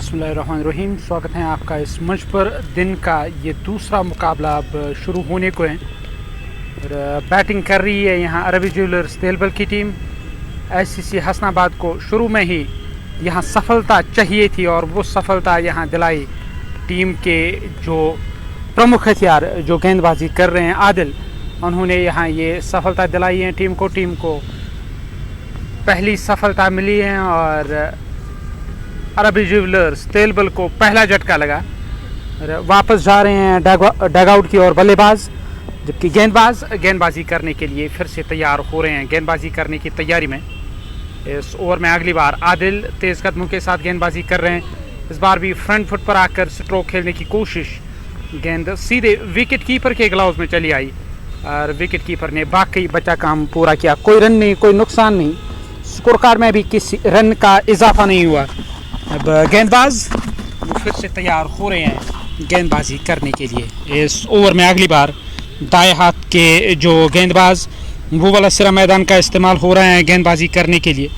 बिस्मिल्लाहिर्रहमानिर्रहीम। स्वागत है आपका इस मंच पर। दिन का ये दूसरा मुकाबला अब शुरू होने को है और बैटिंग कर रही है यहाँ अरबी ज्वेलर्स तेलबल की टीम। एससीसी हसनाबाद को शुरू में ही यहाँ सफलता चाहिए थी और वो सफलता यहाँ दिलाई टीम के जो प्रमुख हथियार जो गेंदबाजी कर रहे हैं आदिल, उन्होंने यहाँ ये सफलता दिलाई है टीम को पहली सफलता मिली है और अरबी ज्वेलर्स तेलबल को पहला झटका लगा। वापस जा रहे हैं डगआउट की ओर बल्लेबाज, जबकि गेंदबाजी करने के लिए फिर से तैयार हो रहे हैं। गेंदबाजी करने की तैयारी में इस ओवर में अगली बार आदिल तेज़ कदमों के साथ गेंदबाजी कर रहे हैं। इस बार भी फ्रंट फुट पर आकर स्ट्रोक खेलने की कोशिश, गेंद सीधे विकेट कीपर के ग्लव्स में चली आई और विकेट कीपर ने बाकी बचा काम पूरा किया। कोई रन नहीं, कोई नुकसान नहीं, स्कोर कार्ड में भी किसी रन का इजाफा नहीं हुआ। अब गेंदबाज फिर से तैयार हो रहे हैं गेंदबाजी करने के लिए। इस ओवर में अगली बार दाएं हाथ के जो गेंदबाज वो वाला सिरा मैदान का इस्तेमाल हो रहा है गेंदबाजी करने के लिए।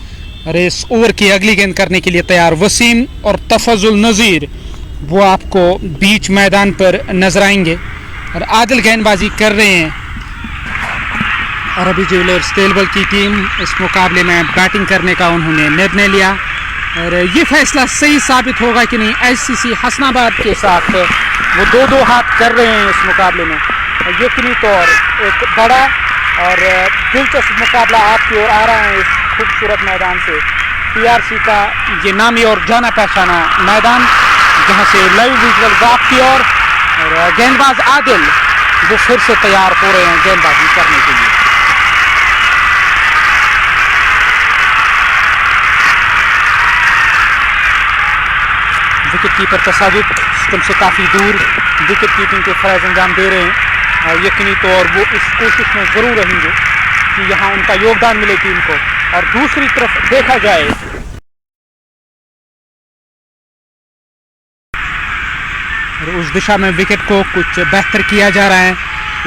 और इस ओवर की अगली गेंद करने के लिए तैयार वसीम और तफजुल नज़ीर वो आपको बीच मैदान पर नजर आएंगे। और आदिल गेंदबाजी कर रहे हैं। अरबी ज्वेलर्स तेलबल की टीम इस मुकाबले में बैटिंग करने का उन्होंने निर्णय लिया और ये फैसला सही साबित होगा कि नहीं। एससीसी हसनाबाद के साथ वो दो हाथ कर रहे हैं इस मुकाबले में। यकीनी तौर एक बड़ा और दिलचस्प मुकाबला आपकी ओर आ रहा है इस खूबसूरत मैदान से। टीआरसी का ये नामी और जाना पहचाना मैदान, जहां से लाइव विजुअल आपकी ओर और गेंदबाज आदिल वो फिर से तैयार हो रहे हैं गेंदबाजी करने के लिए। विकेट कीपर तसादुक तुमसे काफ़ी दूर विकेट कीपिंग के फ़र्ज़ अंजाम दे रहे हैं और यकीनी तौर वो इस कोशिश में ज़रूर रहेंगे कि यहाँ उनका योगदान मिले टीम को। और दूसरी तरफ देखा जाए और उस दिशा में विकेट को कुछ बेहतर किया जा रहा है।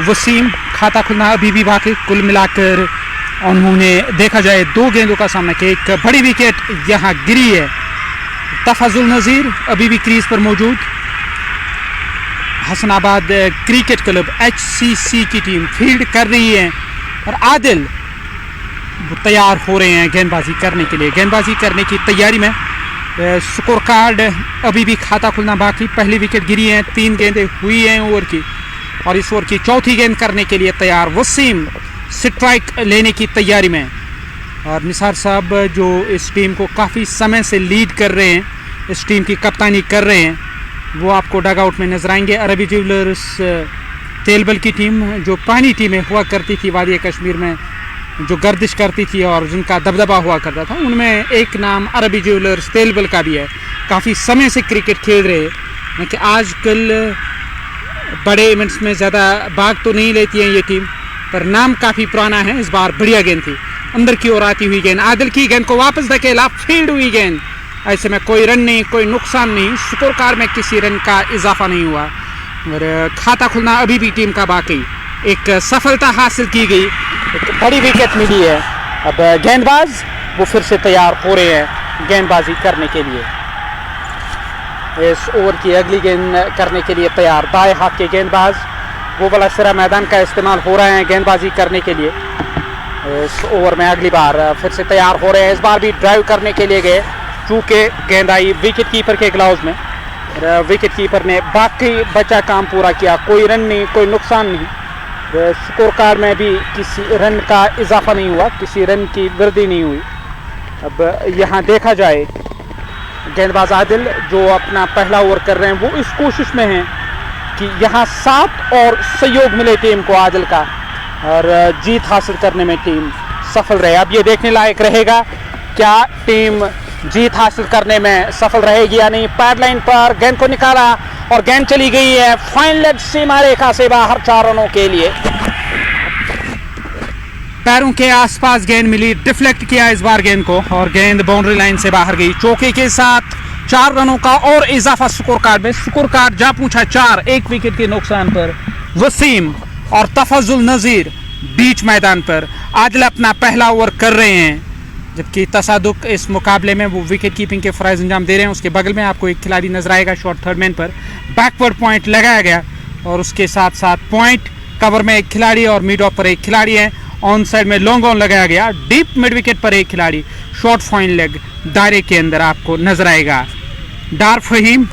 वसीम खाता खुलना अभी भी बाकी, कुल मिलाकर उन्होंने देखा जाए 2 गेंदों का सामना किया। एक बड़ी विकेट यहाँ गिरी है। तफजुल नज़ीर अभी भी क्रीज पर मौजूद। हसनाबाद क्रिकेट क्लब एचसीसी की टीम फील्ड कर रही है और आदिल वो तैयार हो रहे हैं गेंदबाजी करने के लिए। गेंदबाजी करने की तैयारी में स्कोर कार्ड अभी भी खाता खुलना बाकी। पहली विकेट गिरी है, 3 गेंदें हुई हैं ओवर की और इस ओवर की चौथी गेंद करने के लिए तैयार वसीम स्ट्राइक लेने की तैयारी में। और निसार साहब जो इस टीम को काफ़ी समय से लीड कर रहे हैं, इस टीम की कप्तानी कर रहे हैं, वो आपको डगआउट में नजर आएंगे। अरबी ज्वेलर्स तेलबल की टीम जो पुरानी टीमें हुआ करती थी वादी कश्मीर में, जो गर्दिश करती थी और जिनका दबदबा हुआ करता था, उनमें एक नाम अरबी ज्वेलर्स तेलबल का भी है। काफ़ी समय से क्रिकेट खेल रहे हैं कि आजकल बड़े इवेंट्स में ज़्यादा भाग तो नहीं लेती है ये टीम, पर नाम काफ़ी पुराना है। इस बार बढ़िया गेंद थी, अंदर की ओर आती हुई गेंद, आदिल की गेंद को वापस धकेला, फील्ड हुई गेंद। ऐसे में कोई रन नहीं, कोई नुकसान नहीं, स्कोर कार्ड में किसी रन का इजाफा नहीं हुआ और खाता खुलना अभी भी टीम का बाकी। एक सफलता हासिल की गई, एक बड़ी विकेट मिली है। अब गेंदबाज वो फिर से तैयार हो रहे हैं गेंदबाजी करने के लिए। इस ओवर की अगली गेंद करने के लिए तैयार दाएं हाथ के गेंदबाज वो वाला सिरा मैदान का इस्तेमाल हो रहे हैं गेंदबाजी करने के लिए। इस ओवर में अगली बार फिर से तैयार हो रहे हैं। इस बार भी ड्राइव करने के लिए गए, चूँकि गेंद आई विकेट कीपर के ग्लव्स में। विकेट कीपर ने बाकी बचा काम पूरा किया, कोई रन नहीं, कोई नुकसान नहीं, स्कोर कार्ड में भी किसी रन का इजाफा नहीं हुआ, किसी रन की वृद्धि नहीं हुई। अब यहाँ देखा जाए गेंदबाज आदिल जो अपना पहला ओवर कर रहे हैं वो इस कोशिश में हैं कि यहाँ 7 और सहयोग मिले टीम को आदिल का और जीत हासिल करने में टीम सफल रहे। अब ये देखने लायक रहेगा क्या टीम जीत हासिल करने में सफल रहेगी या नहीं। पैडलाइन पर गेंद को निकाला और गेंद चली गई है फाइन लेग सीमा रेखा से बाहर 4 रनों के लिए। पैरों के आसपास गेंद मिली, डिफ्लेक्ट किया इस बार गेंद को और गेंद बाउंड्री लाइन से बाहर गई। चौके के साथ 4 रनों का और इजाफा स्कोर कार्ड में। स्कोर कार्ड जा पूछा 4, 1 विकेट के नुकसान पर। वसीम और तफजुल नज़ीर बीच मैदान पर। आदिल अपना पहला ओवर कर रहे हैं जबकि तसादुक इस मुकाबले में वो विकेट कीपिंग के फ़राइज़ अंजाम दे रहे हैं। उसके बगल में आपको एक खिलाड़ी नजर आएगा शॉर्ट थर्ड मैन पर, बैकवर्ड पॉइंट लगाया गया और उसके साथ साथ पॉइंट कवर में एक खिलाड़ी और मिड ऑफ पर एक खिलाड़ी है। ऑन साइड में लॉन्ग ऑन लगाया गया, डीप मिड विकेट पर एक खिलाड़ी, शॉर्ट फाइन लेग दायरे के अंदर आपको नजर आएगा। डार फहीम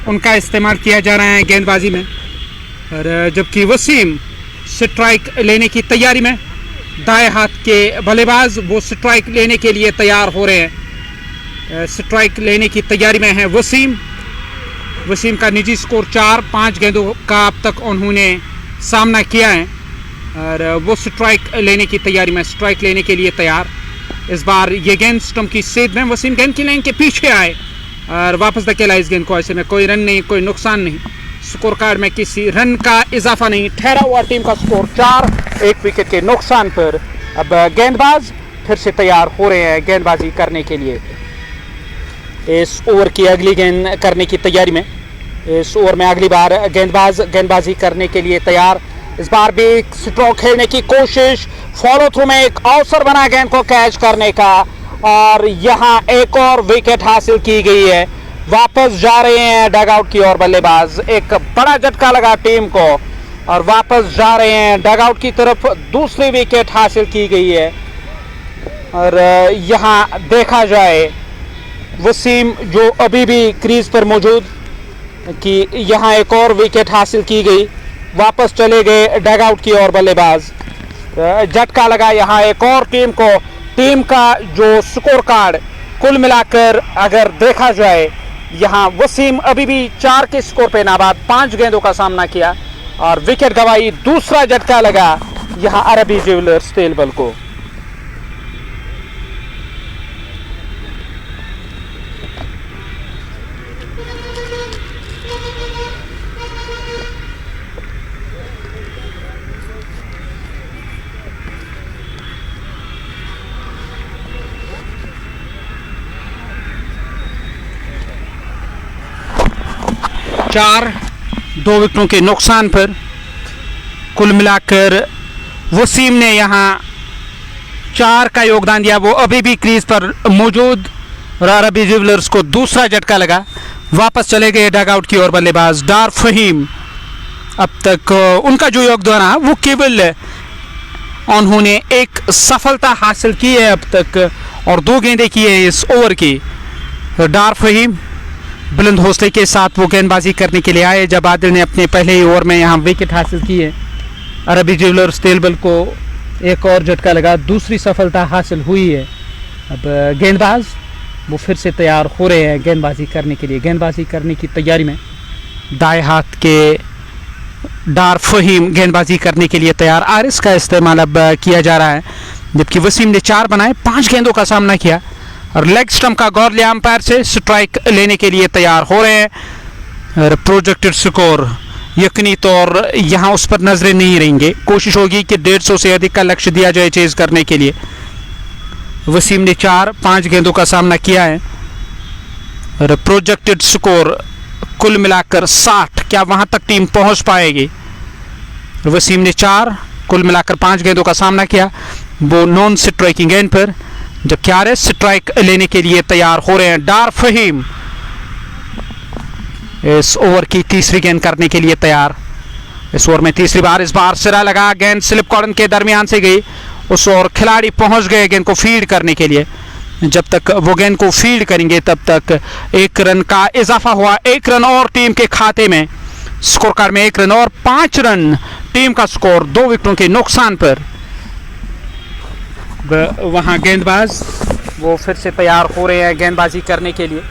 उनका इस्तेमाल किया जा रहा है गेंदबाजी में, और जबकि वसीम स्ट्राइक लेने की तैयारी में, दाएं हाथ के बल्लेबाज वो स्ट्राइक लेने के लिए तैयार हो रहे हैं। स्ट्राइक लेने की तैयारी में है वसीम। वसीम का निजी स्कोर 4, 5 गेंदों का अब तक उन्होंने सामना किया है और वो स्ट्राइक लेने की तैयारी में, स्ट्राइक लेने के लिए तैयार। इस बार ये गेंद स्टंप की सेध में, वसीम गेंद की लाइन के पीछे आए और वापस धकेला इस गेंद को। ऐसे में कोई रन नहीं, कोई नुकसान नहीं, स्कोर कार्ड में किसी रन का इजाफा नहीं। ठहरा हुआ टीम का स्कोर 4, 1 विकेट के नुकसान पर। अब गेंदबाज फिर से तैयार हो रहे हैं गेंदबाजी करने के लिए। इस ओवर की अगली गेंद करने की तैयारी में, इस ओवर में अगली बार गेंदबाज गेंदबाजी करने के लिए तैयार। इस बार भी स्ट्रोक खेलने की कोशिश, फॉलो थ्रू में एक अवसर बना गेंद को कैच करने का और यहाँ एक और विकेट हासिल की गई है। वापस जा रहे हैं डगआउट की ओर बल्लेबाज, एक बड़ा झटका लगा टीम को और वापस जा रहे हैं डगआउट की तरफ। दूसरी विकेट हासिल की गई है और यहाँ देखा जाए वसीम जो अभी भी क्रीज पर मौजूद कि यहाँ एक और विकेट हासिल की गई। वापस चले गए डगआउट की ओर बल्लेबाज, झटका लगा यहाँ एक और टीम को। टीम का जो स्कोर कार्ड कुल मिलाकर अगर देखा जाए, यहाँ वसीम अभी भी 4 के स्कोर पे नाबाद, 5 गेंदों का सामना किया और विकेट गंवाई। दूसरा झटका लगा यहाँ अरबी ज्वेलर्स तेलबल को। चार 2 विकेटों के नुकसान पर कुल मिलाकर वसीम ने यहाँ 4 का योगदान दिया। वो अभी भी क्रीज पर मौजूद और अरबी ज्वेलर्स को दूसरा झटका लगा। वापस चले गए डगआउट की ओर बल्लेबाज डार फहीम। अब तक उनका जो योगदान रहा वो केवल उन्होंने एक सफलता हासिल की है अब तक और 2 गेंदें की है इस ओवर की। डार फहीम बुलंद हौसले के साथ वो गेंदबाजी करने के लिए आए जब आदिल ने अपने पहले ही ओवर में यहाँ विकेट हासिल की है। अरबी ज्वेलर्स तेलबल को एक और झटका लगा, दूसरी सफलता हासिल हुई है। अब गेंदबाज वो फिर से तैयार हो रहे हैं गेंदबाजी करने के लिए। गेंदबाजी करने की तैयारी में दाएं हाथ के डार फहीम गेंदबाजी करने के लिए तैयार। आरिस का इस्तेमाल अब किया जा रहा है, जबकि वसीम ने 4 बनाए, 5 गेंदों का सामना किया और लेग स्टंप का गौर लिया अंपायर से। स्ट्राइक लेने के लिए तैयार हो रहे हैं और प्रोजेक्टेड स्कोर यकीनी तौर यहाँ उस पर नजरें नहीं रहेंगे। कोशिश होगी कि 150 से अधिक का लक्ष्य दिया जाए चेज करने के लिए। वसीम ने 4, 5 गेंदों का सामना किया है और प्रोजेक्टेड स्कोर कुल मिलाकर 60। क्या वहां तक टीम पहुंच पाएगी? वसीम ने 4, कुल मिलाकर 5 गेंदों का सामना किया, वो नॉन स्ट्राइकिंग गेंद पर, जबकि आरएस स्ट्राइक लेने के लिए तैयार हो रहे हैं। डार फहीम इस ओवर की तीसरी गेंद करने के लिए तैयार। इस ओवर में तीसरी बार, इस बार सिरा लगा, गेंद स्लिप कॉर्नर के दरमियान से गई उस ओर खिलाड़ी पहुंच गए गेंद को फील्ड करने के लिए। जब तक वो गेंद को फील्ड करेंगे तब तक 1 रन का इजाफा हुआ। 1 रन और टीम के खाते में, स्कोर कार्ड में 1 रन और 5 रन टीम का स्कोर 2 विकेटों के नुकसान पर। वहां गेंदबाज वो फिर से तैयार हो रहे हैं गेंदबाजी करने के लिए।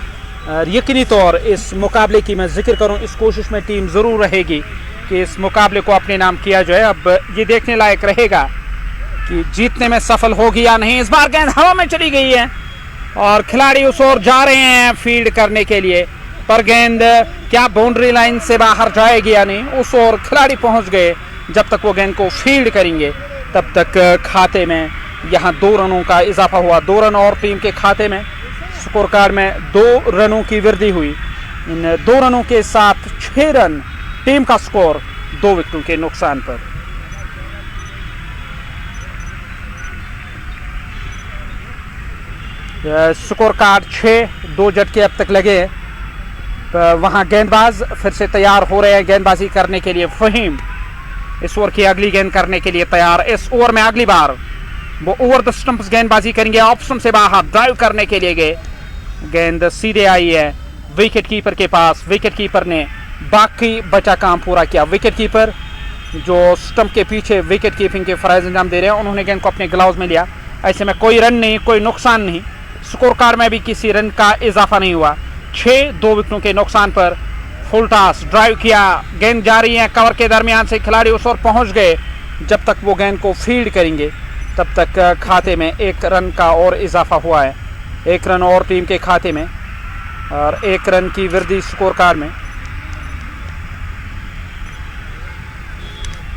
यकीनी तौर इस मुकाबले की मैं जिक्र करूं, इस कोशिश में टीम ज़रूर रहेगी कि इस मुकाबले को अपने नाम किया जाए। अब ये देखने लायक रहेगा कि जीतने में सफल होगी या नहीं। इस बार गेंद हवा में चली गई है और खिलाड़ी उस ओर जा रहे हैं फील्ड करने के लिए, पर गेंद क्या बाउंड्री लाइन से बाहर जाएगी या नहीं, उस ओर खिलाड़ी पहुंच गए। जब तक वो गेंद को फील्ड करेंगे तब तक खाते में यहाँ 2 रनों का इजाफा हुआ। 2 रन और टीम के खाते में, स्कोर कार्ड में 2 रनों की वृद्धि हुई। इन 2 रनों के साथ 6 रन टीम का स्कोर 2 विकेटों के नुकसान पर। स्कोर कार्ड 6, 2 झटके अब तक लगे हैं। तो वहाँ गेंदबाज फिर से तैयार हो रहे हैं गेंदबाजी करने के लिए। फहीम इस ओवर की अगली गेंद करने के लिए तैयार। इस ओवर में अगली बार वो ओवर द स्टंप्स गेंदबाजी करेंगे। ऑफ स्टंप से बाहर ड्राइव करने के लिए गए, गेंद सीधे आई है विकेट कीपर के पास। विकेट कीपर ने बाकी बचा काम पूरा किया। विकेट कीपर जो स्टंप के पीछे विकेट कीपिंग के फराइज अंजाम दे रहे हैं, उन्होंने गेंद को अपने ग्लव्स में लिया। ऐसे में कोई रन नहीं, कोई नुकसान नहीं। स्कोर कार्ड में भी किसी रन का इजाफा नहीं हुआ। 6, 2 विकेटों के नुकसान पर फुल टॉस ड्राइव किया, गेंद जारी है कवर के दरमियान से, खिलाड़ी उस ओर पहुंच गए। जब तक वो गेंद को फील्ड करेंगे तब तक खाते में 1 रन का और इजाफा हुआ है। 1 रन और टीम के खाते में और 1 रन की वृद्धि स्कोर कार्ड में।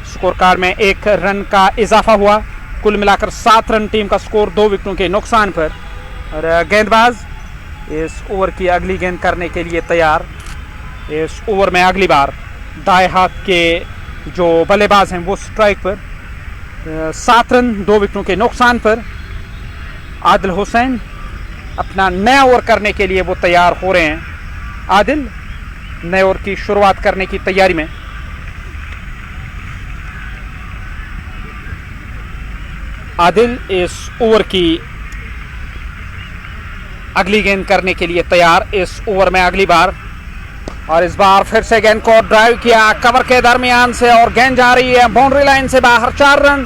स्कोर कार्ड में 1 रन का इजाफा हुआ। कुल मिलाकर 7 रन टीम का स्कोर 2 विकेटों के नुकसान पर। और गेंदबाज इस ओवर की अगली गेंद करने के लिए तैयार। इस ओवर में अगली बार दाएं हाथ के जो बल्लेबाज हैं वो स्ट्राइक पर। 7 रन 2 विकेटों के नुकसान पर। आदिल हुसैन अपना नया ओवर करने के लिए वो तैयार हो रहे हैं। आदिल नए ओवर की शुरुआत करने की तैयारी में। आदिल इस ओवर की अगली गेंद करने के लिए तैयार। इस ओवर में अगली बार और इस बार फिर से गेंद को ड्राइव किया कवर के दरमियान से और गेंद जा रही है बाउंड्री लाइन से बाहर। 4 रन।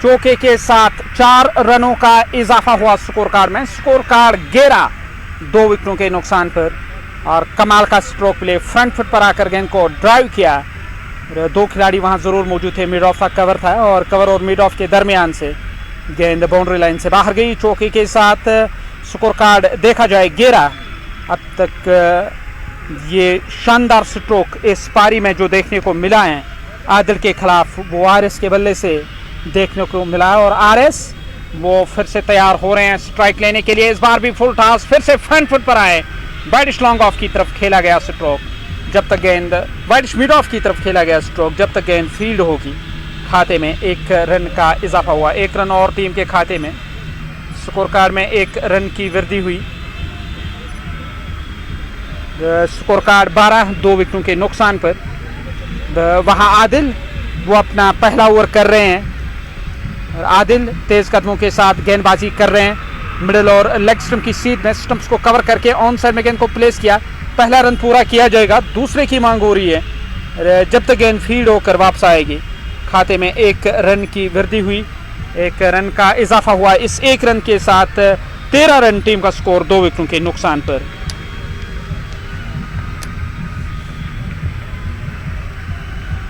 चौके के साथ 4 रनों का इजाफा हुआ स्कोर कार्ड में। स्कोर कार्ड 11, 2 विकेटों के नुकसान पर। और कमाल का स्ट्रोक प्ले, फ्रंट फुट पर आकर गेंद को ड्राइव किया। 2 खिलाड़ी वहां जरूर मौजूद थे। मिड ऑफ का कवर था और कवर और मिड ऑफ के दरमियान से गेंद बाउंड्री लाइन से बाहर गई। चौके के साथ स्कोर कार्ड देखा जाए 11। अब तक ये शानदार स्ट्रोक इस पारी में जो देखने को मिला है आदिल के खिलाफ, वो आरएस के बल्ले से देखने को मिला है। और आरएस वो फिर से तैयार हो रहे हैं स्ट्राइक लेने के लिए। इस बार भी फुल टॉस, फिर से फ्रंट फुट पर आए। वाइडिश लॉन्ग ऑफ की तरफ खेला गया स्ट्रोक। जब तक गेंद वाइडिश मिड ऑफ की तरफ खेला गया स्ट्रोक, जब तक गेंद फील्ड होगी खाते में 1 रन का इजाफा हुआ। 1 रन और टीम के खाते में। स्कोर कार्ड में 1 रन की वृद्धि हुई। स्कोर कार्ड 12, 2 विकेटों के नुकसान पर। वहां आदिल वो अपना पहला ओवर कर रहे हैं। और आदिल तेज कदमों के साथ गेंदबाजी कर रहे हैं। मिडिल और लेग स्टंप की सीध में स्टंप्स को कवर करके ऑन साइड में गेंद को प्लेस किया। पहला रन पूरा किया जाएगा, दूसरे की मांग हो रही है। जब तक गेंद फील्ड होकर वापस आएगी खाते में 1 रन की वृद्धि हुई। 1 रन का इजाफा हुआ। इस 1 रन के साथ 13 रन टीम का स्कोर 2 विकेटों के नुकसान पर।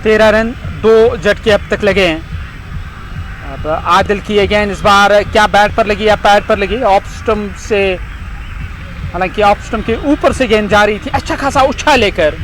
तेरह रन 2 झटके अब तक लगे हैं। अब आदिल की ये गेंद इस बार क्या बैट पर लगी या पैड पर लगी, ऑफ स्टंप से, हालांकि ऑफ स्टंप के ऊपर से गेंद जा रही थी अच्छा खासा उछाल लेकर।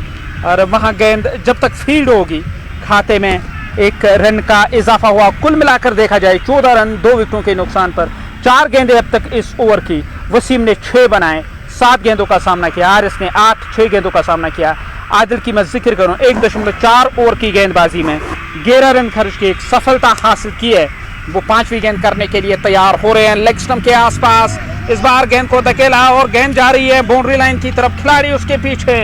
और वहां गेंद जब तक फील्ड होगी खाते में 1 रन का इजाफा हुआ। कुल मिलाकर देखा जाए 14 रन 2 विकेटों के नुकसान पर। 4 गेंदें अब तक इस ओवर की। वसीम ने 6 बनाए, 7 गेंदों का सामना किया। आरिस ने 8, 6 गेंदों का सामना किया। आदिल की मैं जिक्र करूं 1.4 ओवर की गेंदबाजी में 11 रन खर्च की एक सफलता हासिल की है। वो 5वीं गेंद करने के लिए तैयार हो रहे हैं लेग स्टंप के आसपास। इस बार गेंद को धकेला और गेंद जा रही है बाउंड्री लाइन की तरफ। खिलाड़ी उसके पीछे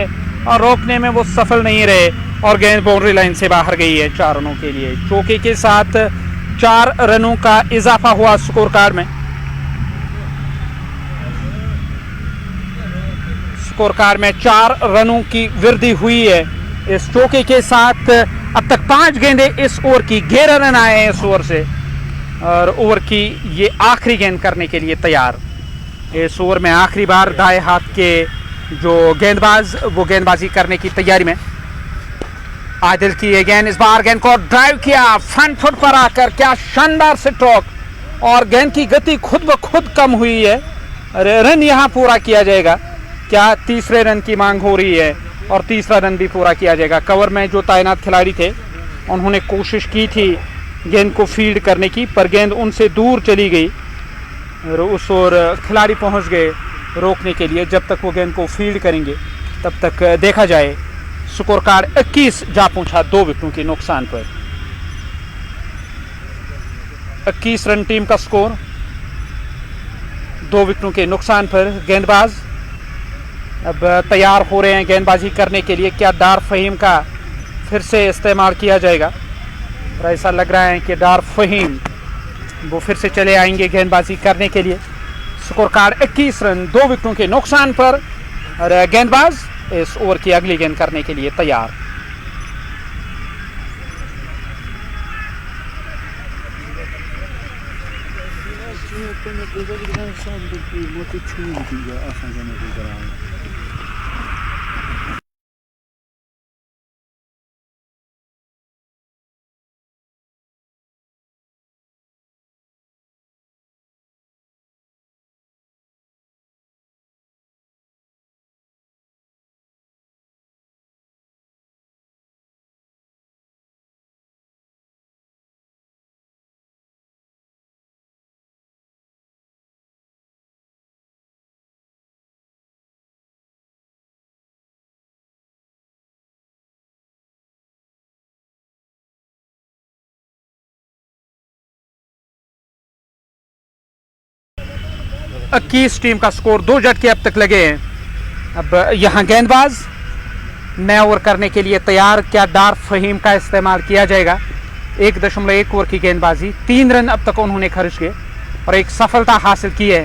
और रोकने में वो सफल नहीं रहे और गेंद बाउंड्री लाइन से बाहर गई है 4 रनों के लिए। चौके के साथ 4 रनों का इजाफा हुआ स्कोर कार्ड में। स्कोर कार्ड में 4 रनों की वृद्धि हुई है इस चौके के साथ। अब तक 5 गेंदें इस ओवर की, 11 रन आए हैं इस ओवर से। और ओवर की ये आखिरी गेंद करने के लिए तैयार। इस ओवर में आखिरी बार दाएं हाथ के जो गेंदबाज वो गेंदबाजी करने की तैयारी में। आदिल की ये गेंद, इस बार गेंद को ड्राइव किया फ्रंट फुट पर आकर। क्या शानदार स्ट्रोक। और गेंद की गति खुद ब खुद कम हुई है। रन यहां पूरा किया जाएगा। क्या तीसरे रन की मांग हो रही है और तीसरा रन भी पूरा किया जाएगा। कवर में जो तैनात खिलाड़ी थे उन्होंने कोशिश की थी गेंद को फील्ड करने की, पर गेंद उनसे दूर चली गई और उस ओर खिलाड़ी पहुंच गए रोकने के लिए। जब तक वो गेंद को फील्ड करेंगे तब तक देखा जाए। स्कोर कार्ड 21 जा पहुंचा 2 विकेटों के नुकसान पर। 21 रन टीम का स्कोर। 2 विकेटों के नुकसान पर गेंदबाज अब तैयार हो रहे हैं गेंदबाजी करने के लिए। क्या डार फहीम का फिर से इस्तेमाल किया जाएगा? और ऐसा लग रहा है कि डार फहीम वो फिर से चले आएंगे गेंदबाजी करने के लिए। स्कोर कार्ड 21 रन 2 विकेटों के नुकसान पर और गेंदबाज इस ओवर की अगली गेंद करने के लिए तैयार। इक्कीस टीम का स्कोर। 2 झटके अब तक लगे हैं। अब यहां गेंदबाज नया ओवर करने के लिए तैयार। क्या डार फहीम का इस्तेमाल किया जाएगा? 1.1 ओवर की गेंदबाजी, 3 रन अब तक उन्होंने खर्च किए और एक सफलता हासिल की है।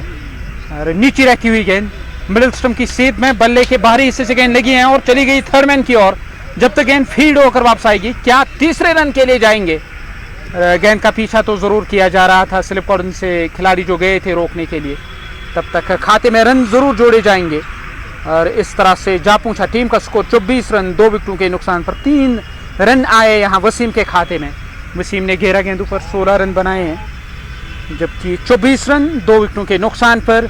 और नीचे रखी हुई गेंद मिडिल स्टंप की सीध में बल्ले के बाहरी हिस्से से गेंद लगी है और चली गई थर्ड मैन की ओर। जब तक गेंद फील्ड होकर वापस आएगी, क्या तीसरे रन के लिए जाएंगे? गेंद का पीछा तो जरूर किया जा रहा था स्लिप कॉर्नर से खिलाड़ी जो गए थे रोकने के लिए। तब तक खाते में रन जरूर जोड़े जाएंगे और इस तरह से जा पहुंचा टीम का स्कोर 24 रन 2 विकेटों के नुकसान पर। 3 रन आए यहां वसीम के खाते में। वसीम ने 11 गेंदों पर 16 रन बनाए हैं, जबकि 24 रन 2 विकेटों के नुकसान पर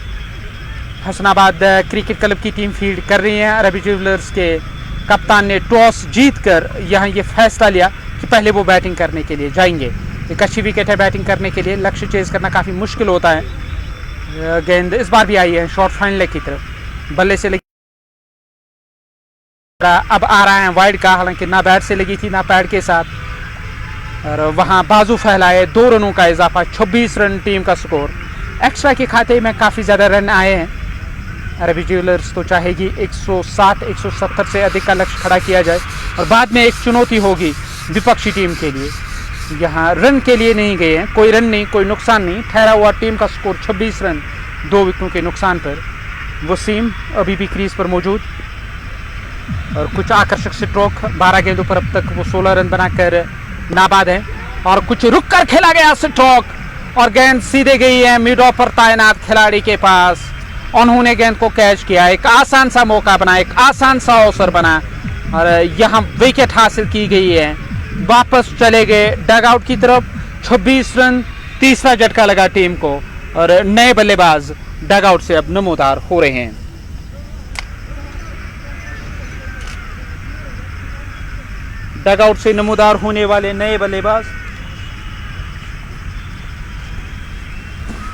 हसनाबाद क्रिकेट क्लब की टीम फील्ड कर रही है। अरबी ज्वेलर्स के कप्तान ने टॉस जीतकर यहां ये फैसला लिया कि पहले वो बैटिंग करने के लिए जाएंगे। एक अच्छी विकेट है बैटिंग करने के लिए, लक्ष्य चेज करना काफ़ी मुश्किल होता है। गेंद इस बार भी आई है शॉर्ट फाइनल की तरफ, बल्ले से लगी, अब आ रहा है वाइड का, हालांकि ना बैट से लगी थी ना पैड के साथ। और वहां बाजू फैलाए, 2 रनों का इजाफा, 26 रन टीम का स्कोर। एक्स्ट्रा के खाते में काफ़ी ज़्यादा रन आए हैं। अरबी ज्वेलर्स तो चाहेगी 160-170 से अधिक का लक्ष्य खड़ा किया जाए और बाद में एक चुनौती होगी विपक्षी टीम के लिए। यहाँ रन के लिए नहीं गए हैं, कोई रन नहीं, कोई नुकसान नहीं, ठहरा हुआ टीम का स्कोर 26 रन 2 विकेटों के नुकसान पर। वसीम अभी भी क्रीज पर मौजूद और कुछ आकर्षक स्ट्रोक। 12 गेंदों पर अब तक वो 16 रन बनाकर नाबाद है और कुछ रुक कर खेला गया स्ट्रोक और गेंद सीधे गई है मिड ऑफ पर तैनात खिलाड़ी के पास। उन्होंने गेंद को कैच किया, एक आसान सा मौका बना, एक आसान सा अवसर बना और यहाँ विकेट हासिल की गई है। वापस चले गए डगआउट की तरफ। 26 रन, तीसरा झटका लगा टीम को और नए बल्लेबाज डगआउट से अब नमूदार हो रहे हैं। डगआउट से नमूदार होने वाले नए बल्लेबाज।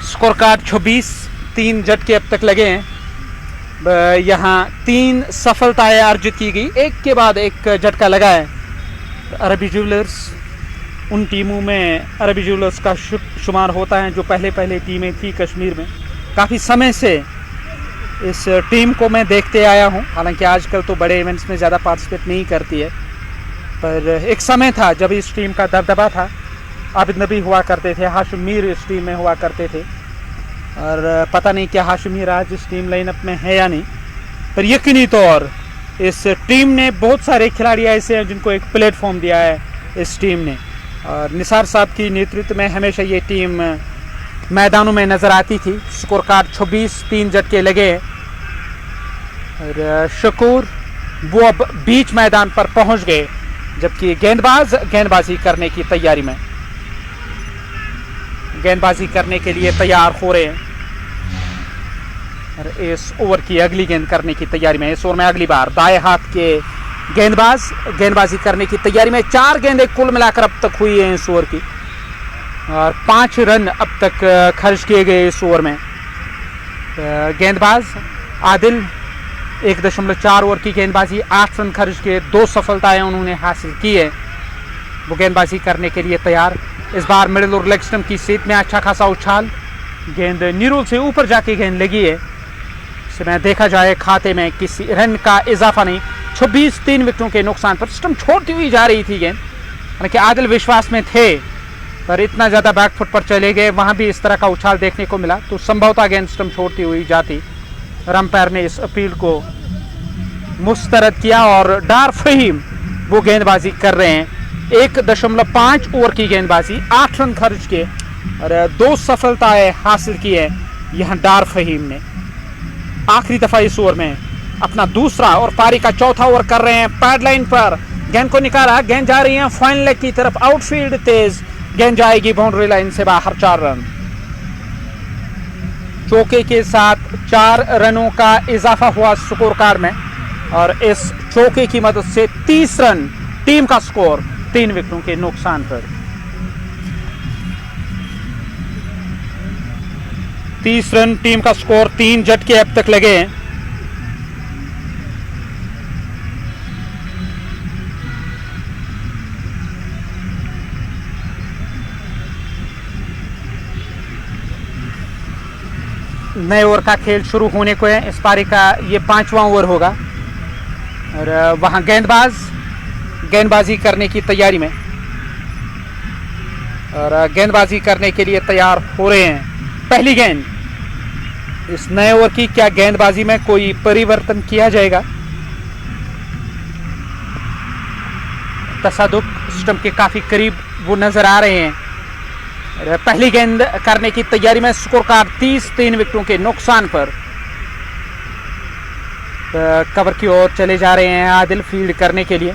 स्कोर कार्ड 26, 3 झटके अब तक लगे हैं। यहाँ 3 सफलताएं अर्जित की गई, एक के बाद एक झटका लगा है। अरबी ज्वेलर्स उन टीमों में अरबी ज्वेलर्स का शुमार होता है जो पहले टीमें थी कश्मीर में। काफ़ी समय से इस टीम को मैं देखते आया हूँ, हालांकि आजकल तो बड़े इवेंट्स में ज़्यादा पार्टिसिपेट नहीं करती है, पर एक समय था जब इस टीम का दबदबा था। आबिद नबी हुआ करते थे, हाशिम मीर इस टीम में हुआ करते थे और पता नहीं क्या हाशिम मीर आज इस टीम लाइनअप में है या नहीं, पर यकीनी तौर इस टीम ने बहुत सारे खिलाड़ी ऐसे हैं जिनको एक प्लेटफॉर्म दिया है इस टीम ने। और निसार साहब की नेतृत्व में हमेशा ये टीम मैदानों में नज़र आती थी। स्कोर कार्ड 26, 3 झटके लगे और शकूर वो अब बीच मैदान पर पहुंच गए, जबकि गेंदबाज गेंदबाजी करने की तैयारी में, गेंदबाजी करने के लिए तैयार हो रहे हैं और इस ओवर की अगली गेंद करने की तैयारी में। इस ओवर में अगली बार दाएं हाथ के गेंदबाज गेंदबाजी करने की तैयारी में। 4 गेंदें कुल मिलाकर अब तक हुई हैं इस ओवर की और 5 रन अब तक खर्च किए गए इस ओवर में। गेंदबाज आदिल 1.4 ओवर की गेंदबाजी, 8 रन खर्च किए, 2 सफलताएं उन्होंने हासिल की है। वो गेंदबाजी करने के लिए तैयार। इस बार मिडिल और लेग स्टंप की सेट में अच्छा खासा उछाल, गेंद नीरोल से ऊपर जाके गेंद लगी है। इसमें देखा जाए खाते में किसी रन का इजाफा नहीं। 26 3 विकेटों के नुकसान पर स्टंप छोड़ती हुई जा रही थी गेंद, हालांकि आदिल विश्वास में थे पर इतना ज़्यादा बैकफुट पर चले गए, वहाँ भी इस तरह का उछाल देखने को मिला तो संभवतः गेंद स्टंप छोड़ती हुई जाती। अंपायर ने इस अपील को मुस्तरद किया और डार फहीम वो गेंदबाजी कर रहे हैं। 1.5 ओवर की गेंदबाजी, 8 रन खर्च किए और 2 सफलताएं हासिल की है यहाँ डार फहीम ने। आखिरी दफा इस ओवर में अपना दूसरा और पारी का चौथा ओवर कर रहे हैं। पैड लाइन पर गेंद को निकाला, गेंद जा रही है फाइन लेग की तरफ, आउटफील्ड तेज, गेंद जाएगी बाउंड्री लाइन से बाहर। 4 रन, चौके के साथ 4 रनों का इजाफा हुआ स्कोर कार्ड में और इस चौके की मदद से 30 रन टीम का स्कोर 3 विकेटों के नुकसान पर। 30 रन टीम का स्कोर, 3 झटके अब तक लगे हैं। नए ओवर का खेल शुरू होने को है। इस पारी का ये 5वां ओवर होगा और वहां गेंदबाज गेंदबाजी करने की तैयारी में और गेंदबाजी करने के लिए तैयार हो रहे हैं। पहली गेंद इस नए ओवर की, क्या गेंदबाजी में कोई परिवर्तन किया जाएगा? तसादुक स्टंप के काफी करीब वो नजर आ रहे हैं। पहली गेंद करने की तैयारी में, स्कोर कार्ड 30 3 विकेटों के नुकसान पर। कवर की ओर चले जा रहे हैं आदिल फील्ड करने के लिए।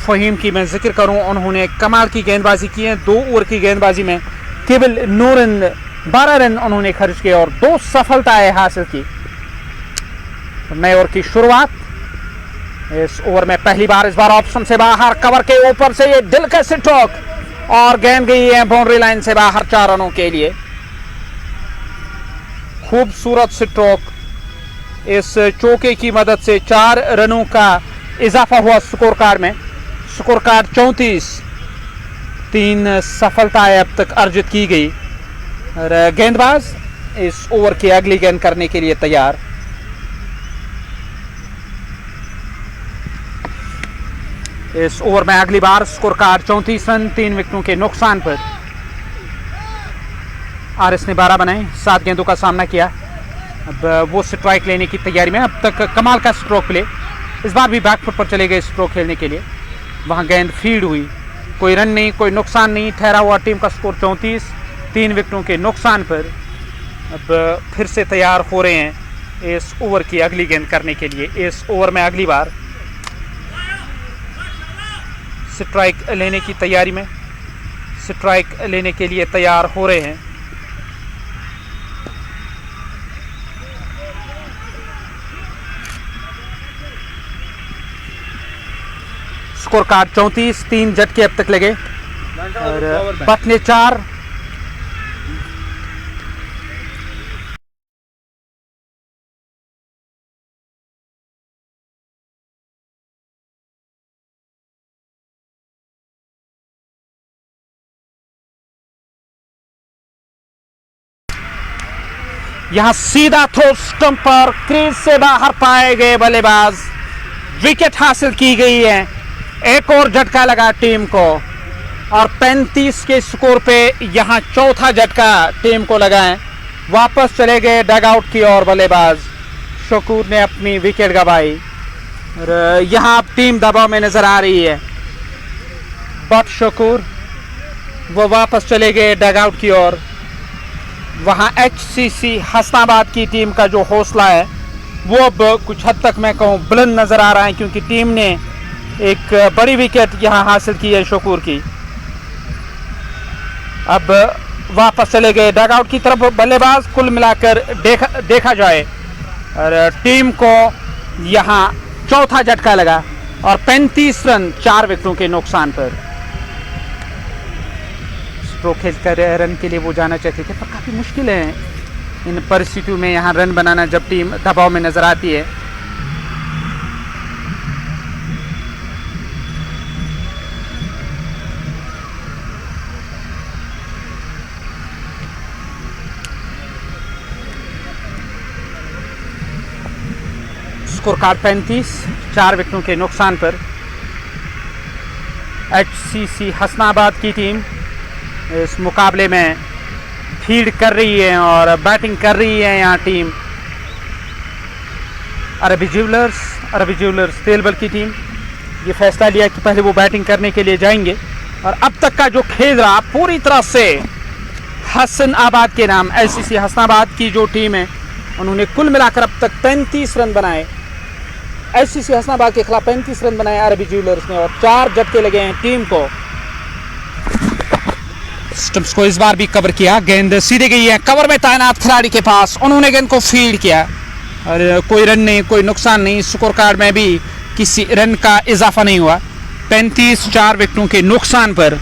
फहीम की मैं जिक्र करूं, उन्होंने कमाल की गेंदबाजी की है। 2 ओवर की गेंदबाजी में केवल 9 रन, 12 रन उन्होंने खर्च किए और 2 सफलताएं हासिल की। नए ओवर की शुरुआत इस ओवर में पहली बार इस बार ऑप्शन से बाहर, कवर के ऊपर से ये दिलकश स्ट्रोक और गेंद गई है बाउंड्री लाइन से बाहर 4 रनों के लिए। खूबसूरत स्ट्रोक, इस चौके की मदद से 4 रनों का इजाफा हुआ स्कोर कार्ड में। स्कोर कार्ड 34, 3 सफलताएं अब तक अर्जित की गई और गेंदबाज इस ओवर की अगली गेंद करने के लिए तैयार। इस ओवर में अगली बार स्कोर कार्ड 34 रन 3 विकेटों के नुकसान पर। आरएस ने 12 बनाए, 7 गेंदों का सामना किया। अब वो स्ट्राइक लेने की तैयारी में। अब तक कमाल का स्ट्रोक प्ले, इस बार भी बैकफुट पर चले गए स्ट्रोक खेलने के लिए। वहां गेंद फील्ड हुई, कोई रन नहीं, कोई नुकसान नहीं, ठहरा हुआ टीम का स्कोर 34 3 विकेटों के नुकसान पर। अब फिर से तैयार हो रहे हैं इस ओवर की अगली गेंद करने के लिए। इस ओवर में अगली बार स्ट्राइक लेने की तैयारी में, स्ट्राइक लेने के लिए तैयार हो रहे हैं। स्कोर कार्ड 34, 3 झटके अब तक लगे और बचने 4। यहां सीधा थ्रो स्टंप पर क्रीज से बाहर पाए गए बल्लेबाज, विकेट हासिल की गई है। एक और झटका लगा टीम को और 35 के स्कोर पे यहां चौथा झटका टीम को लगा है। वापस चले गए डगआउट की ओर बल्लेबाज, शकूर ने अपनी विकेट गंवाई और यहां अब टीम दबाव में नजर आ रही है। बट शकूर वो वापस चले गए डगआउट की ओर। वहां एचसीसी हसनाबाद की टीम का जो हौसला है वो अब कुछ हद तक मैं कहूँ बुलंद नजर आ रहा है, क्योंकि टीम ने एक बड़ी विकेट यहां हासिल की है शकूर की। अब वापस चले गए डगआउट की तरफ बल्लेबाज। कुल मिलाकर देखा जाए और टीम को यहां चौथा झटका लगा और 35 रन 4 विकेटों के नुकसान पर। स्ट्रोक खेलकर रन के लिए वो जाना चाहते थे, पर काफ़ी मुश्किल है इन परिस्थितियों में यहाँ रन बनाना जब टीम दबाव में नजर आती है। स्कोर कार्ड 35, 4 विकेटों के नुकसान पर HCC हसनाबाद की टीम इस मुकाबले में फील्ड कर रही है और बैटिंग कर रही है। यहाँ टीम अरबी ज्वेलर्स तेलबल की टीम ये फैसला लिया कि पहले वो बैटिंग करने के लिए जाएंगे और अब तक का जो खेल रहा पूरी तरह से हसनाबाद के नाम। HCC हसनाबाद की जो टीम है उन्होंने कुल मिलाकर अब तक 35 रन बनाए। HCC हसनाबाद के खिलाफ 35 रन बनाए अरबी ज्वेलर्स ने और 4 झटके लगे हैं टीम को। स्टंप्स को इस बार भी कवर किया, गेंद सीधे गई है कवर में तैनात खिलाड़ी के पास, उन्होंने गेंद को फील्ड किया और कोई रन नहीं, कोई नुकसान नहीं। स्कोर कार्ड में भी किसी रन का इजाफा नहीं हुआ। 35, 4 विकेटों के नुकसान पर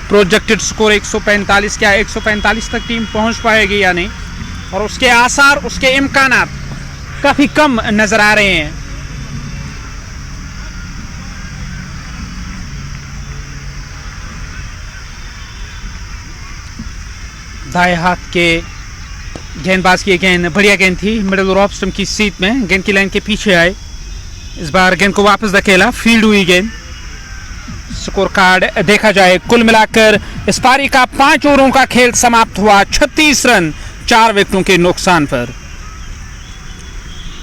प्रोजेक्टेड स्कोर 145। क्या 145 तक टीम पहुंच पाएगी या नहीं, और उसके आसार, उसके इम्कानात काफी कम नजर आ रहे हैं। दाएं हाथ के गेंदबाज की गेंद बढ़िया गेंद थी, मिडिल और ऑफ स्टंप की सीट में, गेंद की लाइन के पीछे आए। इस बार गेंद को वापस धकेला, फील्ड हुई गेंद। स्कोर कार्ड देखा जाए कुल मिलाकर इस पारी का 5 ओवरों का खेल समाप्त हुआ 36 रन 4 विकेटों के नुकसान पर।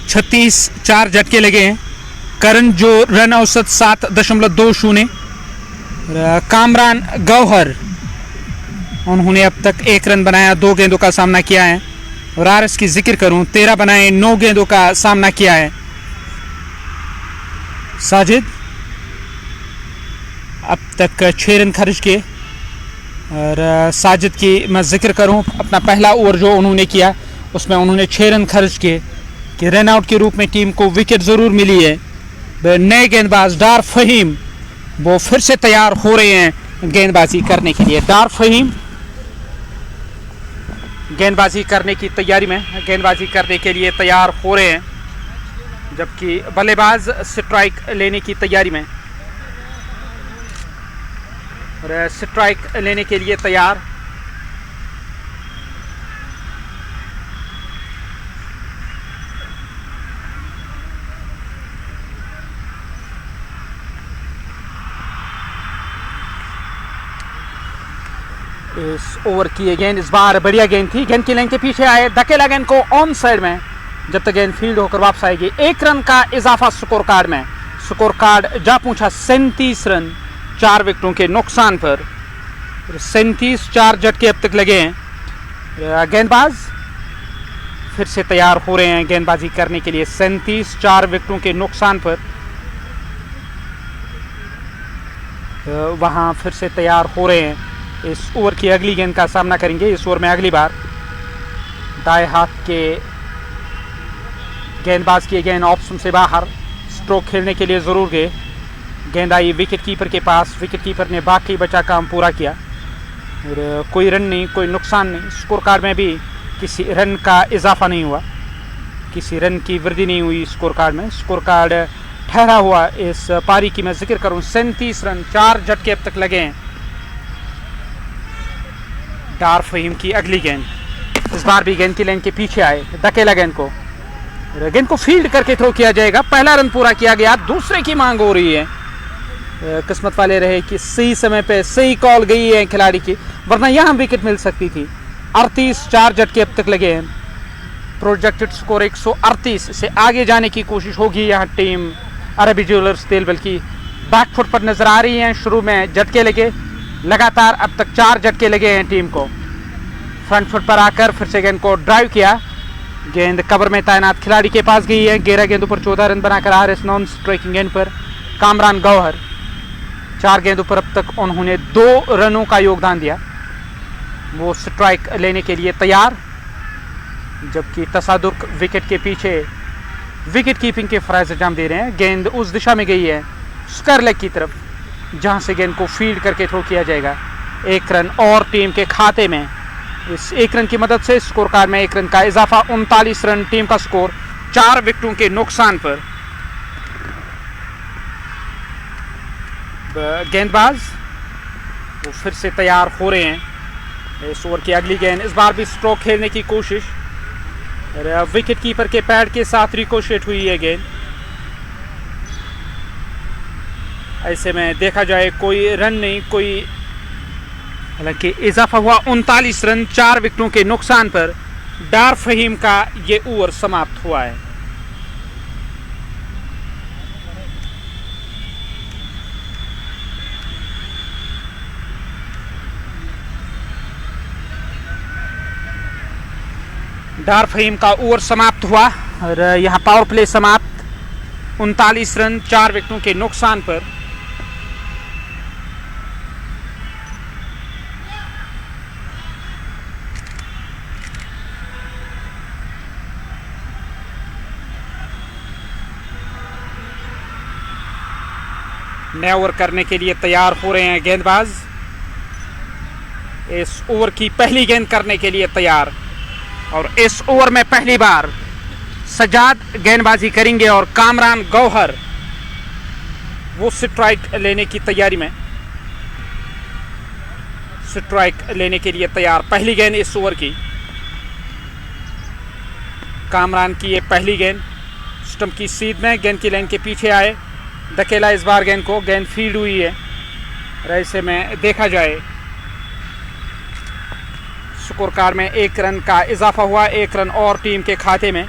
36, 4 झटके लगे हैं। करंट जो रन औसत 7.20। कामरान गौहर उन्होंने अब तक 1 रन बनाया, 2 गेंदों का सामना किया है। और RS की जिक्र करूं 13 बनाए, 9 गेंदों का सामना किया है। साजिद अब तक 6 रन खर्च किए और साजिद की मैं जिक्र करूं अपना पहला ओवर जो उन्होंने किया उसमें उन्होंने 6 रन खर्च किए कि रन आउट के रूप में टीम को विकेट ज़रूर मिली है। नए गेंदबाज डार फहीम वो फिर से तैयार हो रहे हैं गेंदबाजी करने के लिए। डार फहीम गेंदबाजी करने की तैयारी में, गेंदबाजी करने के लिए तैयार हो रहे हैं, जबकि बल्लेबाज स्ट्राइक लेने की तैयारी में और स्ट्राइक लेने के लिए तैयार। इस ओवर की गेंद इस बार बढ़िया गेंद थी, गेंद की लाइन के पीछे आए, धकेला गेंद को ऑन साइड में, जब तक गेंद फील्ड होकर वापस आएगी। 1 रन का इजाफा स्कोर कार्ड में। स्कोर कार्ड जा पूछा 37 रन 4 विकेटों के नुकसान पर। 37, 4 झटके अब तक लगे हैं। गेंदबाज फिर से तैयार हो रहे हैं गेंदबाजी करने के लिए। 37, 4 विकेटों के नुकसान पर वहां फिर से तैयार हो रहे हैं। इस ओवर की अगली गेंद का सामना करेंगे। इस ओवर में अगली बार दाएं हाथ के गेंदबाज की गेंद ऑफ स्टंप से बाहर, स्ट्रोक खेलने के लिए ज़रूर गए। गेंद आई विकेट कीपर के पास, विकेट कीपर ने बाकी बचा काम पूरा किया और कोई रन नहीं, कोई नुकसान नहीं। स्कोर कार्ड में भी किसी रन का इजाफा नहीं हुआ, किसी रन की वृद्धि नहीं हुई स्कोर कार्ड में। स्कोर कार्ड ठहरा हुआ इस पारी की मैं जिक्र करूं 37 रन 4 झटके अब तक लगे हैं। डार फहीम की अगली गेंद, इस बार भी गेंद की लाइन के पीछे आए, धकेला गेंद को फील्ड करके थ्रो किया जाएगा। पहला रन पूरा किया गया, दूसरे की मांग हो रही है। किस्मत वाले रहे कि सही समय पे सही कॉल गई है खिलाड़ी की, वरना यहाँ विकेट मिल सकती थी। 38, 4 झटके अब तक लगे हैं। प्रोजेक्टेड स्कोर 138 से आगे जाने की कोशिश होगी। यहाँ टीम अरबी ज्वेलर्स तेलबल की बैकफुट पर नजर आ रही है। शुरू में झटके लगे, लगातार अब तक 4 झटके लगे हैं टीम को। फ्रंट फुट पर आकर फिर से गेंद को ड्राइव किया, गेंद कवर में तैनात खिलाड़ी के पास गई है। 11 गेंदों पर 14 रन बनाकर RS नॉन स्ट्राइकिंग गेंद पर कामरान गौहर 4 गेंदों पर अब तक उन्होंने 2 रनों का योगदान दिया। वो स्ट्राइक लेने के लिए तैयार, जबकि तसादुक विकेट के पीछे विकेट कीपिंग के फराइज अंजाम दे रहे हैं। गेंद उस दिशा में गई है स्क्वायर लेग की तरफ, जहां से गेंद को फील्ड करके थ्रो किया जाएगा। 1 रन और टीम के खाते में। इस 1 रन की मदद से स्कोर कार्ड में 1 रन का इजाफा, 39 रन टीम का स्कोर 4 विकेटों के नुकसान पर। गेंदबाज वो फिर से तैयार हो रहे हैं। इस ओवर की अगली गेंद, इस बार भी स्ट्रोक खेलने की कोशिश, विकेट कीपर के पैड के साथ रिकोशेट हुई है गेंद। ऐसे में देखा जाए कोई रन नहीं, कोई हालांकि इजाफा हुआ 39 रन 4 विकेटों के नुकसान पर डार फहीम का ये ओवर समाप्त हुआ है। डार फहीम का ओवर समाप्त हुआ और यहाँ पावर प्ले समाप्त 39 रन 4 विकेटों के नुकसान पर। नया ओवर करने के लिए तैयार हो रहे हैं गेंदबाज। इस ओवर की पहली गेंद करने के लिए तैयार और इस ओवर में पहली बार सजाद गेंदबाजी करेंगे और कामरान गौहर वो स्ट्राइक लेने की तैयारी में, स्ट्राइक लेने के लिए तैयार। पहली गेंद इस ओवर की, कामरान की ये पहली गेंद स्टंप की सीध में, गेंद की लाइन के पीछे आए, धकेला इस बार गेंद को, गेंद फील्ड हुई है। ऐसे में देखा जाए स्कोर कार्ड में 1 रन का इजाफा हुआ, 1 रन और टीम के खाते में।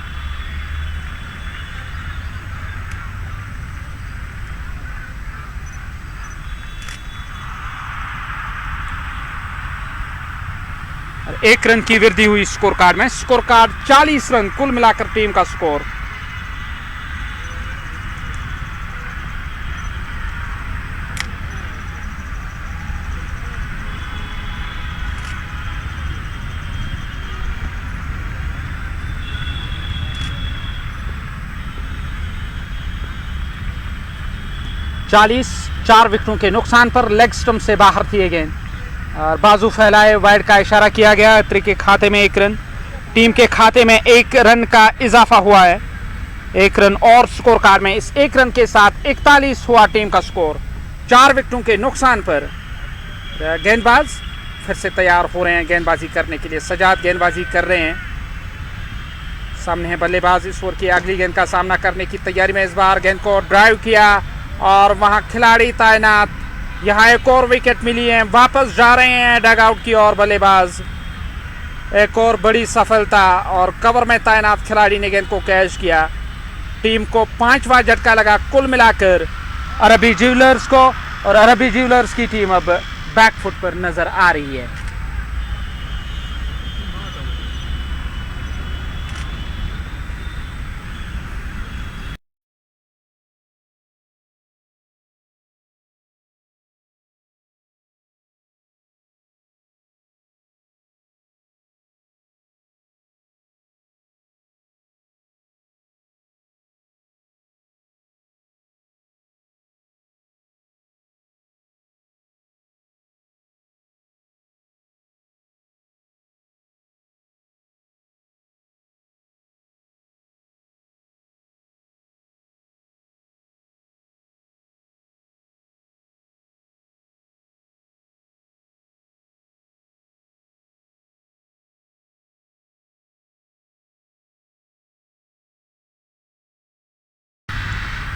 और 1 रन की वृद्धि हुई स्कोर कार्ड में। स्कोर कार्ड 40 रन कुल मिलाकर टीम का स्कोर। चालीस 4 विकेटों के नुकसान पर लेग स्टंप से बाहर थी गेंद और बाजू फैलाए वाइड का इशारा किया गया। त्रि के खाते में 1 रन, टीम के खाते में 1 रन का इजाफा हुआ है, 1 रन और स्कोर कार्ड में। इस 1 रन के साथ 41 हुआ टीम का स्कोर। 4 विकेटों के नुकसान पर गेंदबाज फिर से तैयार हो रहे हैं गेंदबाजी करने के लिए। सजाद गेंदबाजी कर रहे हैं, सामने है बल्लेबाज। इस ओवर की अगली गेंद का सामना करने की तैयारी में, इस बार गेंद को ड्राइव किया और वहां खिलाड़ी तैनात। यहां एक और विकेट मिली है, वापस जा रहे हैं डग आउट की ओर बल्लेबाज। एक और बड़ी सफलता और कवर में तैनात खिलाड़ी ने गेंद को कैच किया। टीम को 5वां झटका लगा कुल मिलाकर अरबी ज्वेलर्स को, और अरबी ज्वेलर्स की टीम अब बैक फुट पर नजर आ रही है।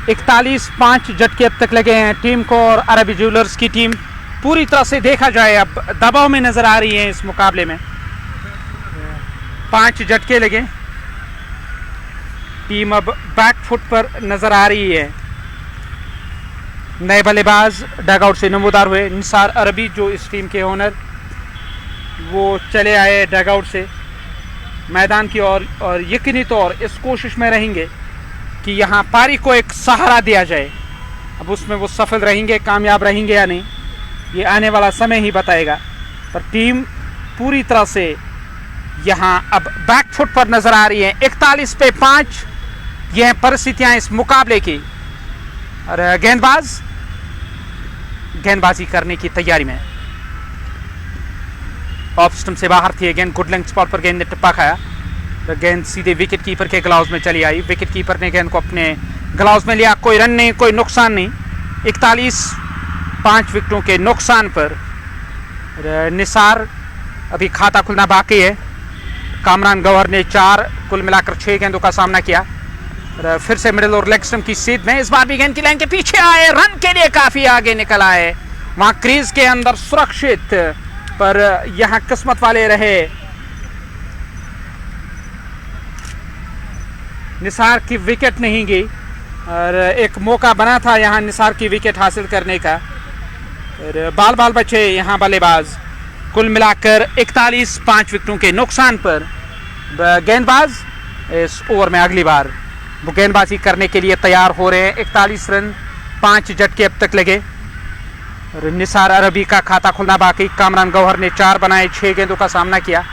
इकतालीस 5 झटके अब तक लगे हैं टीम को, और अरबी ज्वेलर्स की टीम पूरी तरह से देखा जाए अब दबाव में नजर आ रही है इस मुकाबले में। 5 झटके लगे, टीम अब बैक फुट पर नजर आ रही है। नए बल्लेबाज डगआउट से नमोदार हुए। निसार अरबी जो इस टीम के ओनर, वो चले आए डगआउट से मैदान की ओर, और यकीनी तौर इस कोशिश में रहेंगे कि यहाँ पारी को एक सहारा दिया जाए। अब उसमें वो सफल रहेंगे, कामयाब रहेंगे या नहीं, ये आने वाला समय ही बताएगा। पर टीम पूरी तरह से यहाँ अब बैक फुट पर नजर आ रही है। 41 पे 5 यह परिस्थितियां इस मुकाबले की, और गेंदबाजी करने की तैयारी में। ऑफ स्टंप से बाहर थी गेंद, गुड लेंथ स्पॉट पर गेंद ने टिप्पा खाया, तो गेंद सीधे विकेट कीपर के ग्लव्स में चली आई। विकेट कीपर ने गेंद को अपने ग्लव्स में लिया, कोई रन नहीं, कोई नुकसान नहीं। 41 5 विकेटों के नुकसान पर निसार अभी खाता खुलना बाकी है। कामरान गौहर ने 4 कुल मिलाकर 6 गेंदों का सामना किया। फिर से मिडिल और लेग स्टंप की सीध में, इस बार भी गेंद की लाइन के पीछे आए, रन के लिए काफी आगे निकल आए, वहां क्रीज के अंदर सुरक्षित, पर यहां किस्मत वाले रहे। निसार की विकेट नहीं गई और एक मौका बना था यहां निसार की विकेट हासिल करने का। बाल बाल बचे यहां बल्लेबाज। कुल मिलाकर 41 5 विकेटों के नुकसान पर गेंदबाज इस ओवर में अगली बार वो गेंदबाजी करने के लिए तैयार हो रहे हैं। 41 रन 5 झटके अब तक लगे और निसार अरबी का खाता खुलना बाकी। कामरान गौहर ने 4 बनाए, 6 गेंदों का सामना किया,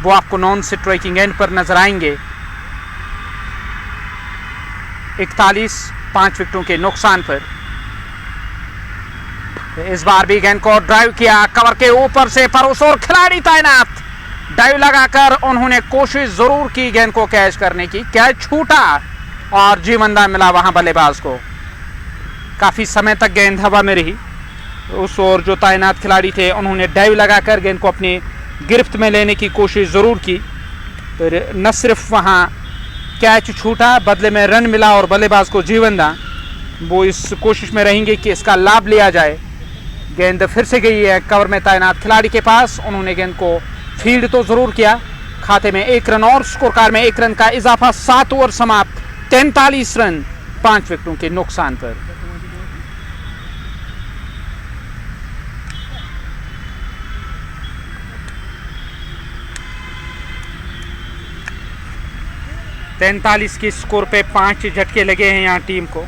वो आपको नॉन स्ट्राइकिंग एंड पर नजर आएंगे। 41 5 विकेटों के नुकसान पर इस बार भी गेंद को ड्राइव किया, कवर के ऊपर से, पर उस ओर खिलाड़ी तैनात, डाइव लगाकर उन्होंने कोशिश जरूर की गेंद को कैच करने की, कैच छूटा और जीवंदा मिला वहां बल्लेबाज को। काफी समय तक गेंद हवा में रही, उस ओर जो तैनात खिलाड़ी थे उन्होंने डाइव लगाकर गेंद को अपनी गिरफ्त में लेने की कोशिश जरूर की, पर न सिर्फ वहां कैच छूटा, बदले में रन मिला और बल्लेबाज को जीवंदा। वो इस कोशिश में रहेंगे कि इसका लाभ लिया जाए। गेंद फिर से गई है कवर में तैनात खिलाड़ी के पास, उन्होंने गेंद को फील्ड तो जरूर किया। खाते में 1 रन और स्कोर कार्ड में 1 रन का इजाफा। 7 ओवर समाप्त, 43 रन 5 विकेटों के नुकसान पर। तैंतालीस के स्कोर पे 5 झटके लगे हैं यहाँ टीम को।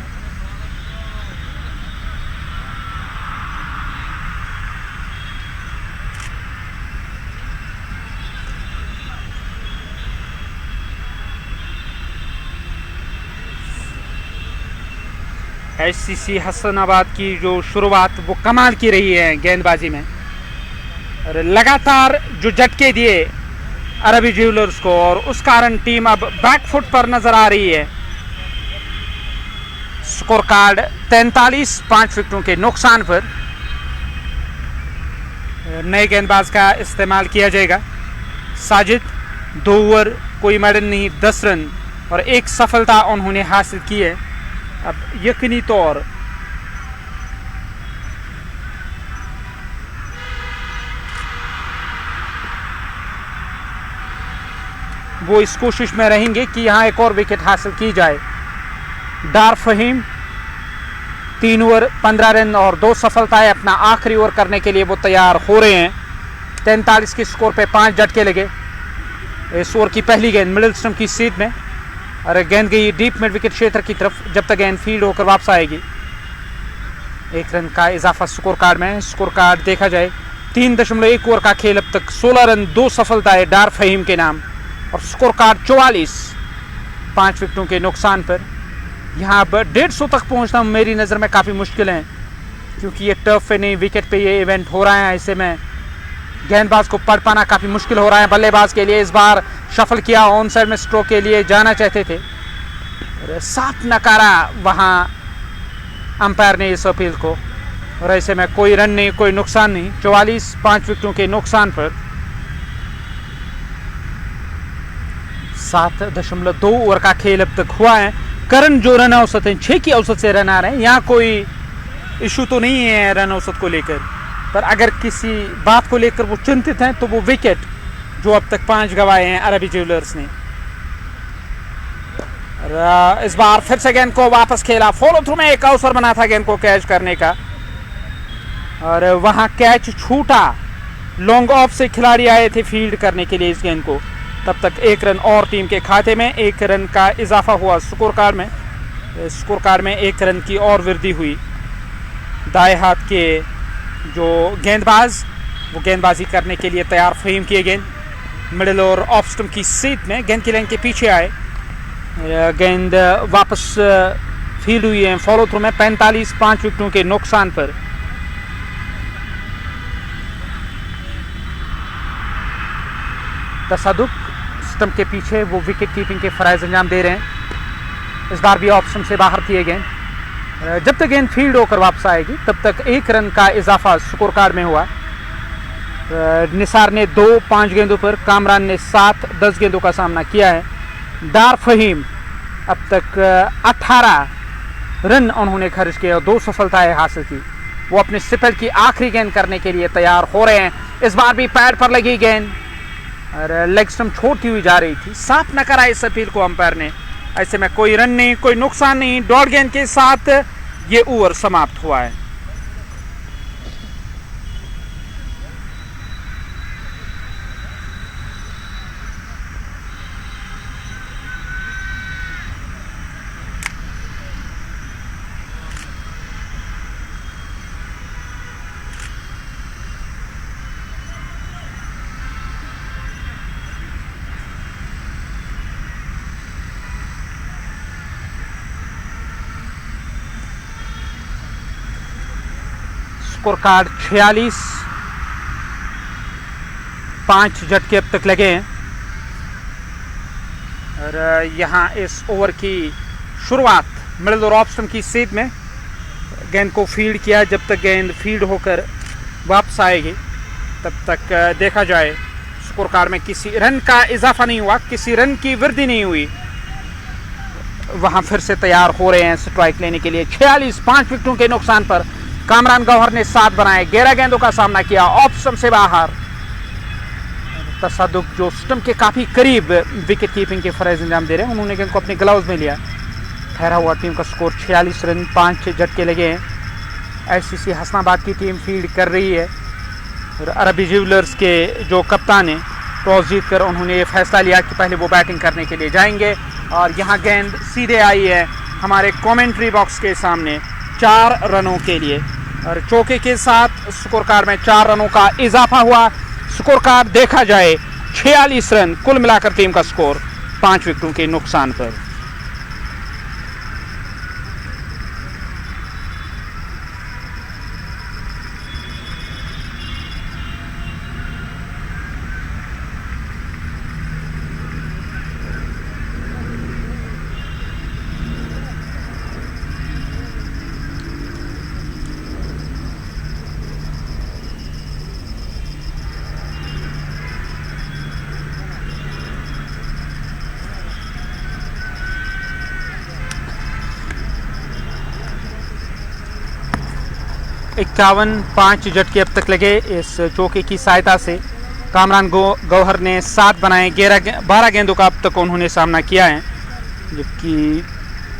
एचसीसी हसनाबाद की जो शुरुआत वो कमाल की रही है गेंदबाजी में, और लगातार जो झटके दिए अरबी ज्वेलर्स को, और उस कारण टीम अब बैकफुट पर नजर आ रही है। स्कोर कार्ड 43 5 विकेटों के नुकसान पर। नए गेंदबाज का इस्तेमाल किया जाएगा। साजिद 2 ओवर, कोई मेडल नहीं, 10 रन और 1 सफलता उन्होंने हासिल की है। अब यकीनी तौर वो इस कोशिश में रहेंगे कि यहां एक और विकेट हासिल की जाए। डार फहीम 3 ओवर 15 रन और 2 सफलताएं अपना आखिरी ओवर करने के लिए वो तैयार हो रहे हैं। 43 के स्कोर पे 5 झटके लगे। इस ओवर की पहली गेंद मिडिल स्टंप की सीध में और गेंद गई डीप मिड विकेट क्षेत्र की तरफ, जब तक गेंद फील्ड होकर वापस आएगी। 1 रन का इजाफा स्कोर कार्ड में। स्कोर कार्ड देखा जाए 3.1 ओवर का खेल, अब तक 16 रन 2 सफलताएं डार फहीम के नाम, और स्कोर कार्ड 44 5 विकेटों के नुकसान पर। यहाँ अब 150 तक पहुँचना मेरी नज़र में काफ़ी मुश्किल है, क्योंकि ये टर्फ पे नहीं विकेट पे ये इवेंट हो रहा है। ऐसे में गेंदबाज को पढ़ पाना काफ़ी मुश्किल हो रहा है बल्लेबाज के लिए। इस बार शफल किया, ऑन साइड में स्ट्रोक के लिए जाना चाहते थे, 7 नकारा वहाँ अंपायर ने इस अपील को, और ऐसे में कोई रन नहीं, कोई नुकसान नहीं। 44 5 विकेटों के नुकसान पर 7.2 ओवर का खेल अब तक हुआ है। करंट जो रन औसत है 6 की औसत से रन आ रहे हैं। यहाँ कोई इशू तो नहीं है रन औसत को लेकर, पर अगर किसी बात को लेकर वो चिंतित हैं तो वो विकेट जो अब तक 5 गंवाए हैं अरबी ज्वेलर्स ने। इस बार फिर से गेंद को वापस खेला, फॉलो थ्रू में एक अवसर बना था गेंद को कैच करने का, और वहां कैच छूटा। लॉन्ग ऑफ से खिलाड़ी आए थे फील्ड करने के लिए इस गेंद को। तब तक 1 रन और टीम के खाते में, 1 रन का इजाफा हुआ स्कोर कार्ड में। स्कोर कार्ड में 1 रन की और वृद्धि हुई। दाएं हाथ के जो गेंदबाज वो गेंदबाजी करने के लिए तैयार। फहीम किए गेंद मिडिल और ऑफ स्टंप की सीट में, गेंद की लाइन के पीछे आए, गेंद वापस फील्ड हुई है फॉलो थ्रू में। 45 5 विकेटों के नुकसान पर। तसदुक स्टंप के पीछे वो विकेट कीपिंग के फराइज अंजाम दे रहे हैं। इस बार भी ऑफ स्टंप से बाहर किए गेंद। जब तक गेंद फील्ड होकर वापस आएगी तब तक 1 रन का इजाफा स्कोर कार्ड में हुआ। निसार ने 2 5 गेंदों पर, कामरान ने 7 10 गेंदों का सामना किया है। डार फहीम अब तक 18 रन उन्होंने खर्च किए और 2 सफलताएं हासिल की। वो अपने स्पेल की आखिरी गेंद करने के लिए तैयार हो रहे हैं। इस बार भी पैड पर लगी गेंद और लेग स्टंप छोड़ती हुई जा रही थी। साफ न करा इस अपील को अंपायर ने। ऐसे में कोई रन नहीं, कोई नुकसान नहीं। डॉट गेंद के साथ ये ओवर समाप्त हुआ है। स्कोर कार्ड 46, 5 झटके अब तक लगे हैं। और यहाँ इस ओवर की शुरुआत मिडिल और ऑफ स्टंप की सीध में गेंद को फील्ड किया। जब तक गेंद फील्ड होकर वापस आएगी तब तक देखा जाए। स्कोर कार्ड में किसी रन का इजाफा नहीं हुआ, किसी रन की वृद्धि नहीं हुई। वहां फिर से तैयार हो रहे हैं स्ट्राइक लेने के लिए। 46, 5 विकेटों के नुकसान पर कामरान गौहर ने 7 बनाए। 11 गेंदों का सामना किया ऑफ स्टंप से बाहर। तसद्दुक जो स्टंप के काफी करीब विकेट कीपिंग के फर्ज अंजाम दे रहे हैं, उन्होंने गेंद को अपने ग्लव्स में लिया। ठहरा हुआ टीम का स्कोर 46 रन, 5 झटके लगे हैं। एचसीसी हसनाबाद की टीम फील्ड कर रही है और अरबी ज्वेलर्स के जो कप्तान हैं टॉस जीतकर उन्होंने ये फैसला लिया कि पहले वो बैटिंग करने के लिए जाएंगे। और यहाँ गेंद सीधे आई है हमारे कमेंट्री बॉक्स के सामने 4 रनों के लिए और चौके के साथ स्कोर कार्ड में 4 रनों का इजाफा हुआ। स्कोर कार्ड देखा जाए 46 रन कुल मिलाकर टीम का स्कोर 5 विकेटों के नुकसान पर। इक्यावन 5 झटके अब तक लगे इस चौके की सहायता से। कामरान गौहर ने 7 बनाए। 12 गेंदों का अब तक उन्होंने सामना किया है, जबकि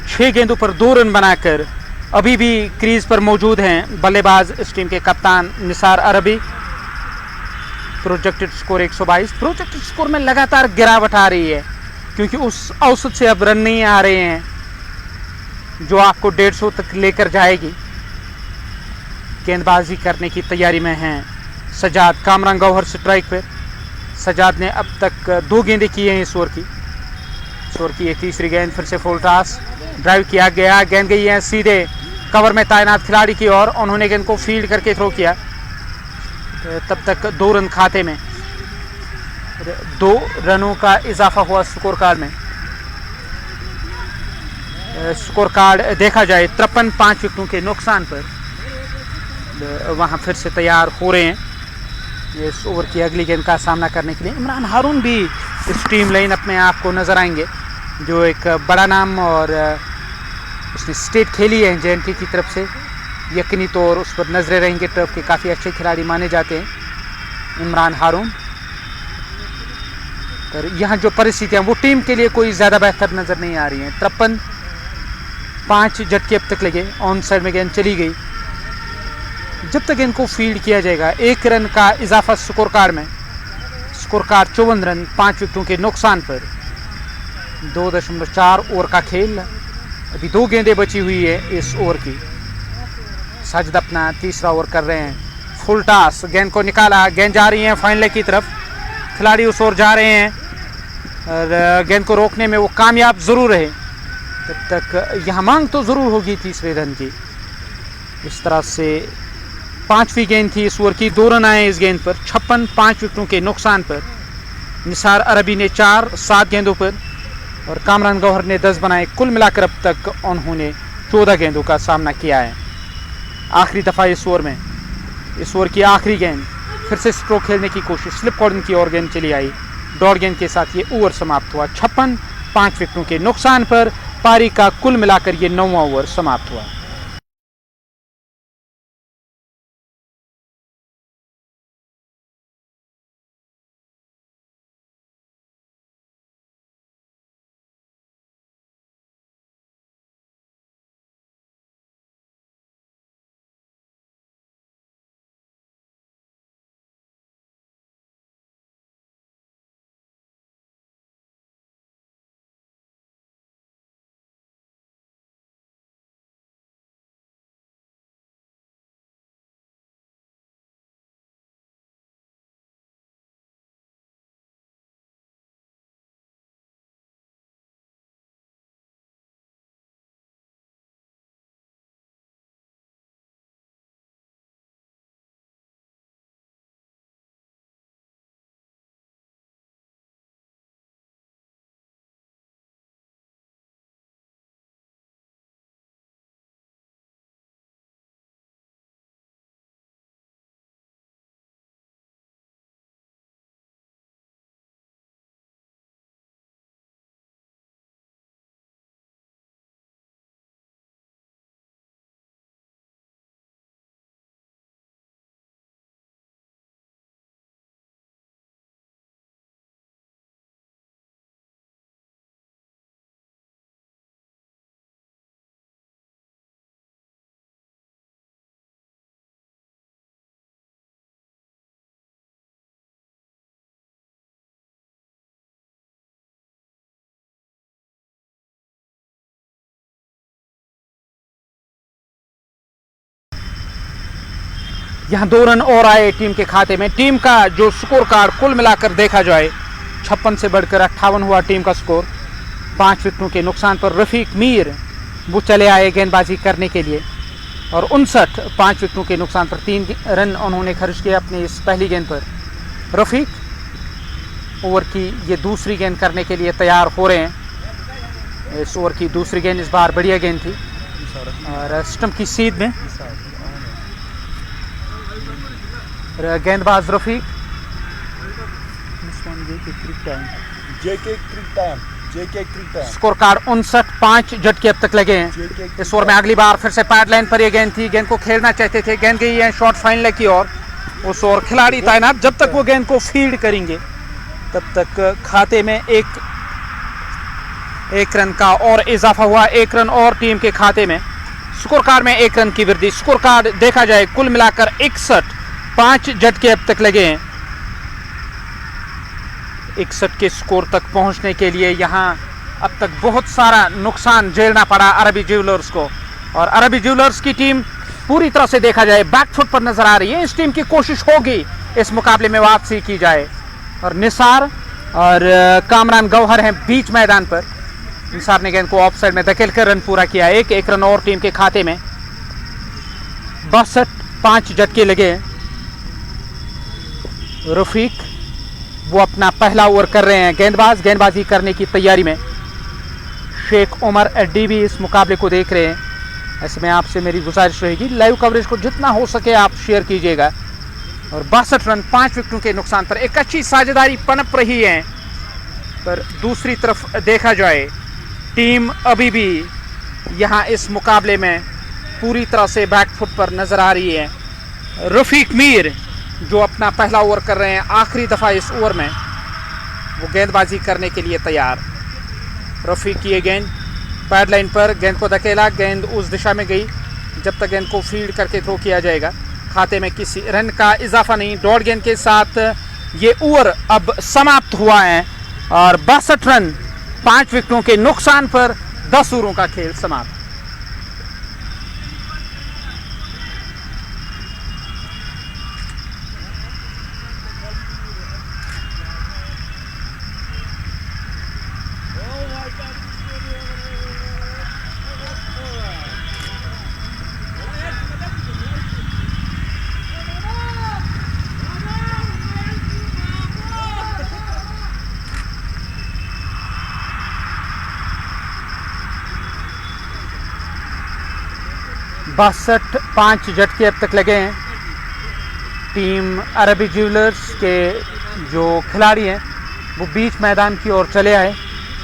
6 गेंदों पर 2 रन बनाकर अभी भी क्रीज पर मौजूद हैं बल्लेबाज इस टीम के कप्तान निसार अरबी। Projected score 122। प्रोजेक्टेड स्कोर में लगातार गिरावट आ रही है क्योंकि उस औसत से अब रन नहीं आ रहे हैं जो आपको 150 तक लेकर जाएगी। गेंदबाजी करने की तैयारी में हैं सजाद। कामरान गौहर स्ट्राइक पे। सजाद ने अब तक 2 गेंदें की हैं इस ओवर की। इस ओवर की ये तीसरी गेंद फिर से फुल टॉस ड्राइव किया गया। गेंद गई है सीधे कवर में तैनात खिलाड़ी की ओर। उन्होंने गेंद को फील्ड करके थ्रो किया। तब तक 2 रन खाते में। 2 रनों का इजाफा हुआ स्कोर कार्ड में। स्कोर कार्ड देखा जाए 53, 5 विकेटों के नुकसान पर। वहाँ फिर से तैयार हो रहे हैं इस ओवर की अगली गेंद का सामना करने के लिए। इमरान हारून भी इस टीम लाइनअप में आपको नज़र आएंगे, जो एक बड़ा नाम और उसने स्टेट खेली है JNK की तरफ से। यकीनी तौर उस पर नजरें रहेंगे। टर्फ के काफ़ी अच्छे खिलाड़ी माने जाते हैं इमरान हारून। पर यहाँ जो परिस्थितियाँ वो टीम के लिए कोई ज़्यादा बेहतर नज़र नहीं आ रही हैं। 53, 5 झटके अब तक लगे। ऑन साइड में गेंद चली गई। जब तक इनको फील्ड किया जाएगा 1 रन का इजाफा स्कोर कार्ड में। स्कोर कार्ड 54 रन, 5 विकेटों के नुकसान पर। 2.4 ओवर का खेल। अभी 2 गेंदें बची हुई है इस ओवर की। साजिद अपना तीसरा ओवर कर रहे हैं। फुल टॉस गेंद को निकाला। गेंद जा रही है फाइनल की तरफ। खिलाड़ी उस ओर जा रहे हैं और गेंद को रोकने में वो कामयाब ज़रूर रहे। तब तक यहाँ मांग तो ज़रूर होगी तीसरे रन की। इस तरह से 5वीं गेंद थी इस ओवर की। 2 रन आए इस गेंद पर। 56, 5 विकेटों के नुकसान पर। निसार अरबी ने 4, 7 गेंदों पर और कामरान गौहर ने 10 बनाए। कुल मिलाकर अब तक उन्होंने 14 गेंदों का सामना किया है। आखिरी दफ़ा इस ओवर में, इस ओवर की आखिरी गेंद फिर से स्ट्रोक खेलने की कोशिश। स्लिप कॉर्डन की ओर गेंद चली आई। डॉट गेंद के साथ ये ओवर समाप्त हुआ। 56, 5 विकेटों के नुकसान पर। पारी का कुल मिलाकर ये 9वां ओवर समाप्त हुआ। यहाँ 2 रन और आए टीम के खाते में। टीम का जो स्कोर कार्ड कुल मिलाकर देखा जाए 56 से बढ़कर 58 हुआ टीम का स्कोर। 5 विकेटों के नुकसान पर रफीक मीर वो चले आए गेंदबाजी करने के लिए और 5 विकेटों के नुकसान पर 3 रन उन्होंने खर्च किए अपनी इस पहली गेंद पर। रफीक ओवर की ये दूसरी गेंद करने के लिए तैयार हो रहे हैं। इस ओवर की दूसरी गेंद इस बार बढ़िया गेंद थी और स्टंप की सीध में गेंदबाज रफीक। स्कोर कार्ड 59, 5 झटके अब तक लगे हैं इस ओवर में। अगली बार फिर से पैड लाइन पर यह गेंद थी, गेंद को खेलना चाहते थे, गेंद गई है शॉर्ट फाइनल की ओर। उस ओवर खिलाड़ी तैनात, जब तक वो गेंद को फील्ड करेंगे तब तक खाते में एक रन का और इजाफा हुआ। 1 रन और टीम के खाते में, स्कोर कार्ड में 1 रन की वृद्धि। स्कोर कार्ड देखा जाए कुल मिलाकर 61, 5 झटके अब तक लगे हैं। 61 के स्कोर तक पहुंचने के लिए यहां अब तक बहुत सारा नुकसान झेलना पड़ा अरबी ज्वेलर्स को और अरबी ज्वेलर्स की टीम पूरी तरह से देखा जाए बैकफुट पर नजर आ रही है। इस टीम की कोशिश होगी इस मुकाबले में वापसी की जाए और निसार और कामरान गौहर हैं बीच मैदान पर। निसार ने गेंद को ऑफ साइड में धकेल कर रन पूरा किया। 1 रन और टीम के खाते में। 62, 5 झटके लगे। रफीक वो अपना पहला ओवर कर रहे हैं। गेंदबाजी करने की तैयारी में। शेख उमर एड्डी भी इस मुकाबले को देख रहे हैं। ऐसे में आपसे मेरी गुजारिश रहेगी लाइव कवरेज को जितना हो सके आप शेयर कीजिएगा। और 62 रन 5 विकेटों के नुकसान पर एक अच्छी साझेदारी पनप रही है। पर दूसरी तरफ देखा जाए टीम अभी भी यहां इस मुकाबले में पूरी तरह से बैकफुट पर नजर आ रही है। रफीक मीर जो अपना पहला ओवर कर रहे हैं, आखिरी दफा इस ओवर में वो गेंदबाजी करने के लिए तैयार। रफीक की ये गेंद पैड लाइन पर, गेंद को धकेला, गेंद उस दिशा में गई जब तक गेंद को फील्ड करके थ्रो किया जाएगा। खाते में किसी रन का इजाफा नहीं। डॉट गेंद के साथ ये ओवर अब समाप्त हुआ है और 62 रन 5 विकेटों के नुकसान पर 10 ओवरों का खेल समाप्त। बासठ 5 झटके अब तक लगे हैं। टीम अरबी ज्वेलर्स के जो खिलाड़ी हैं वो बीच मैदान की ओर चले आए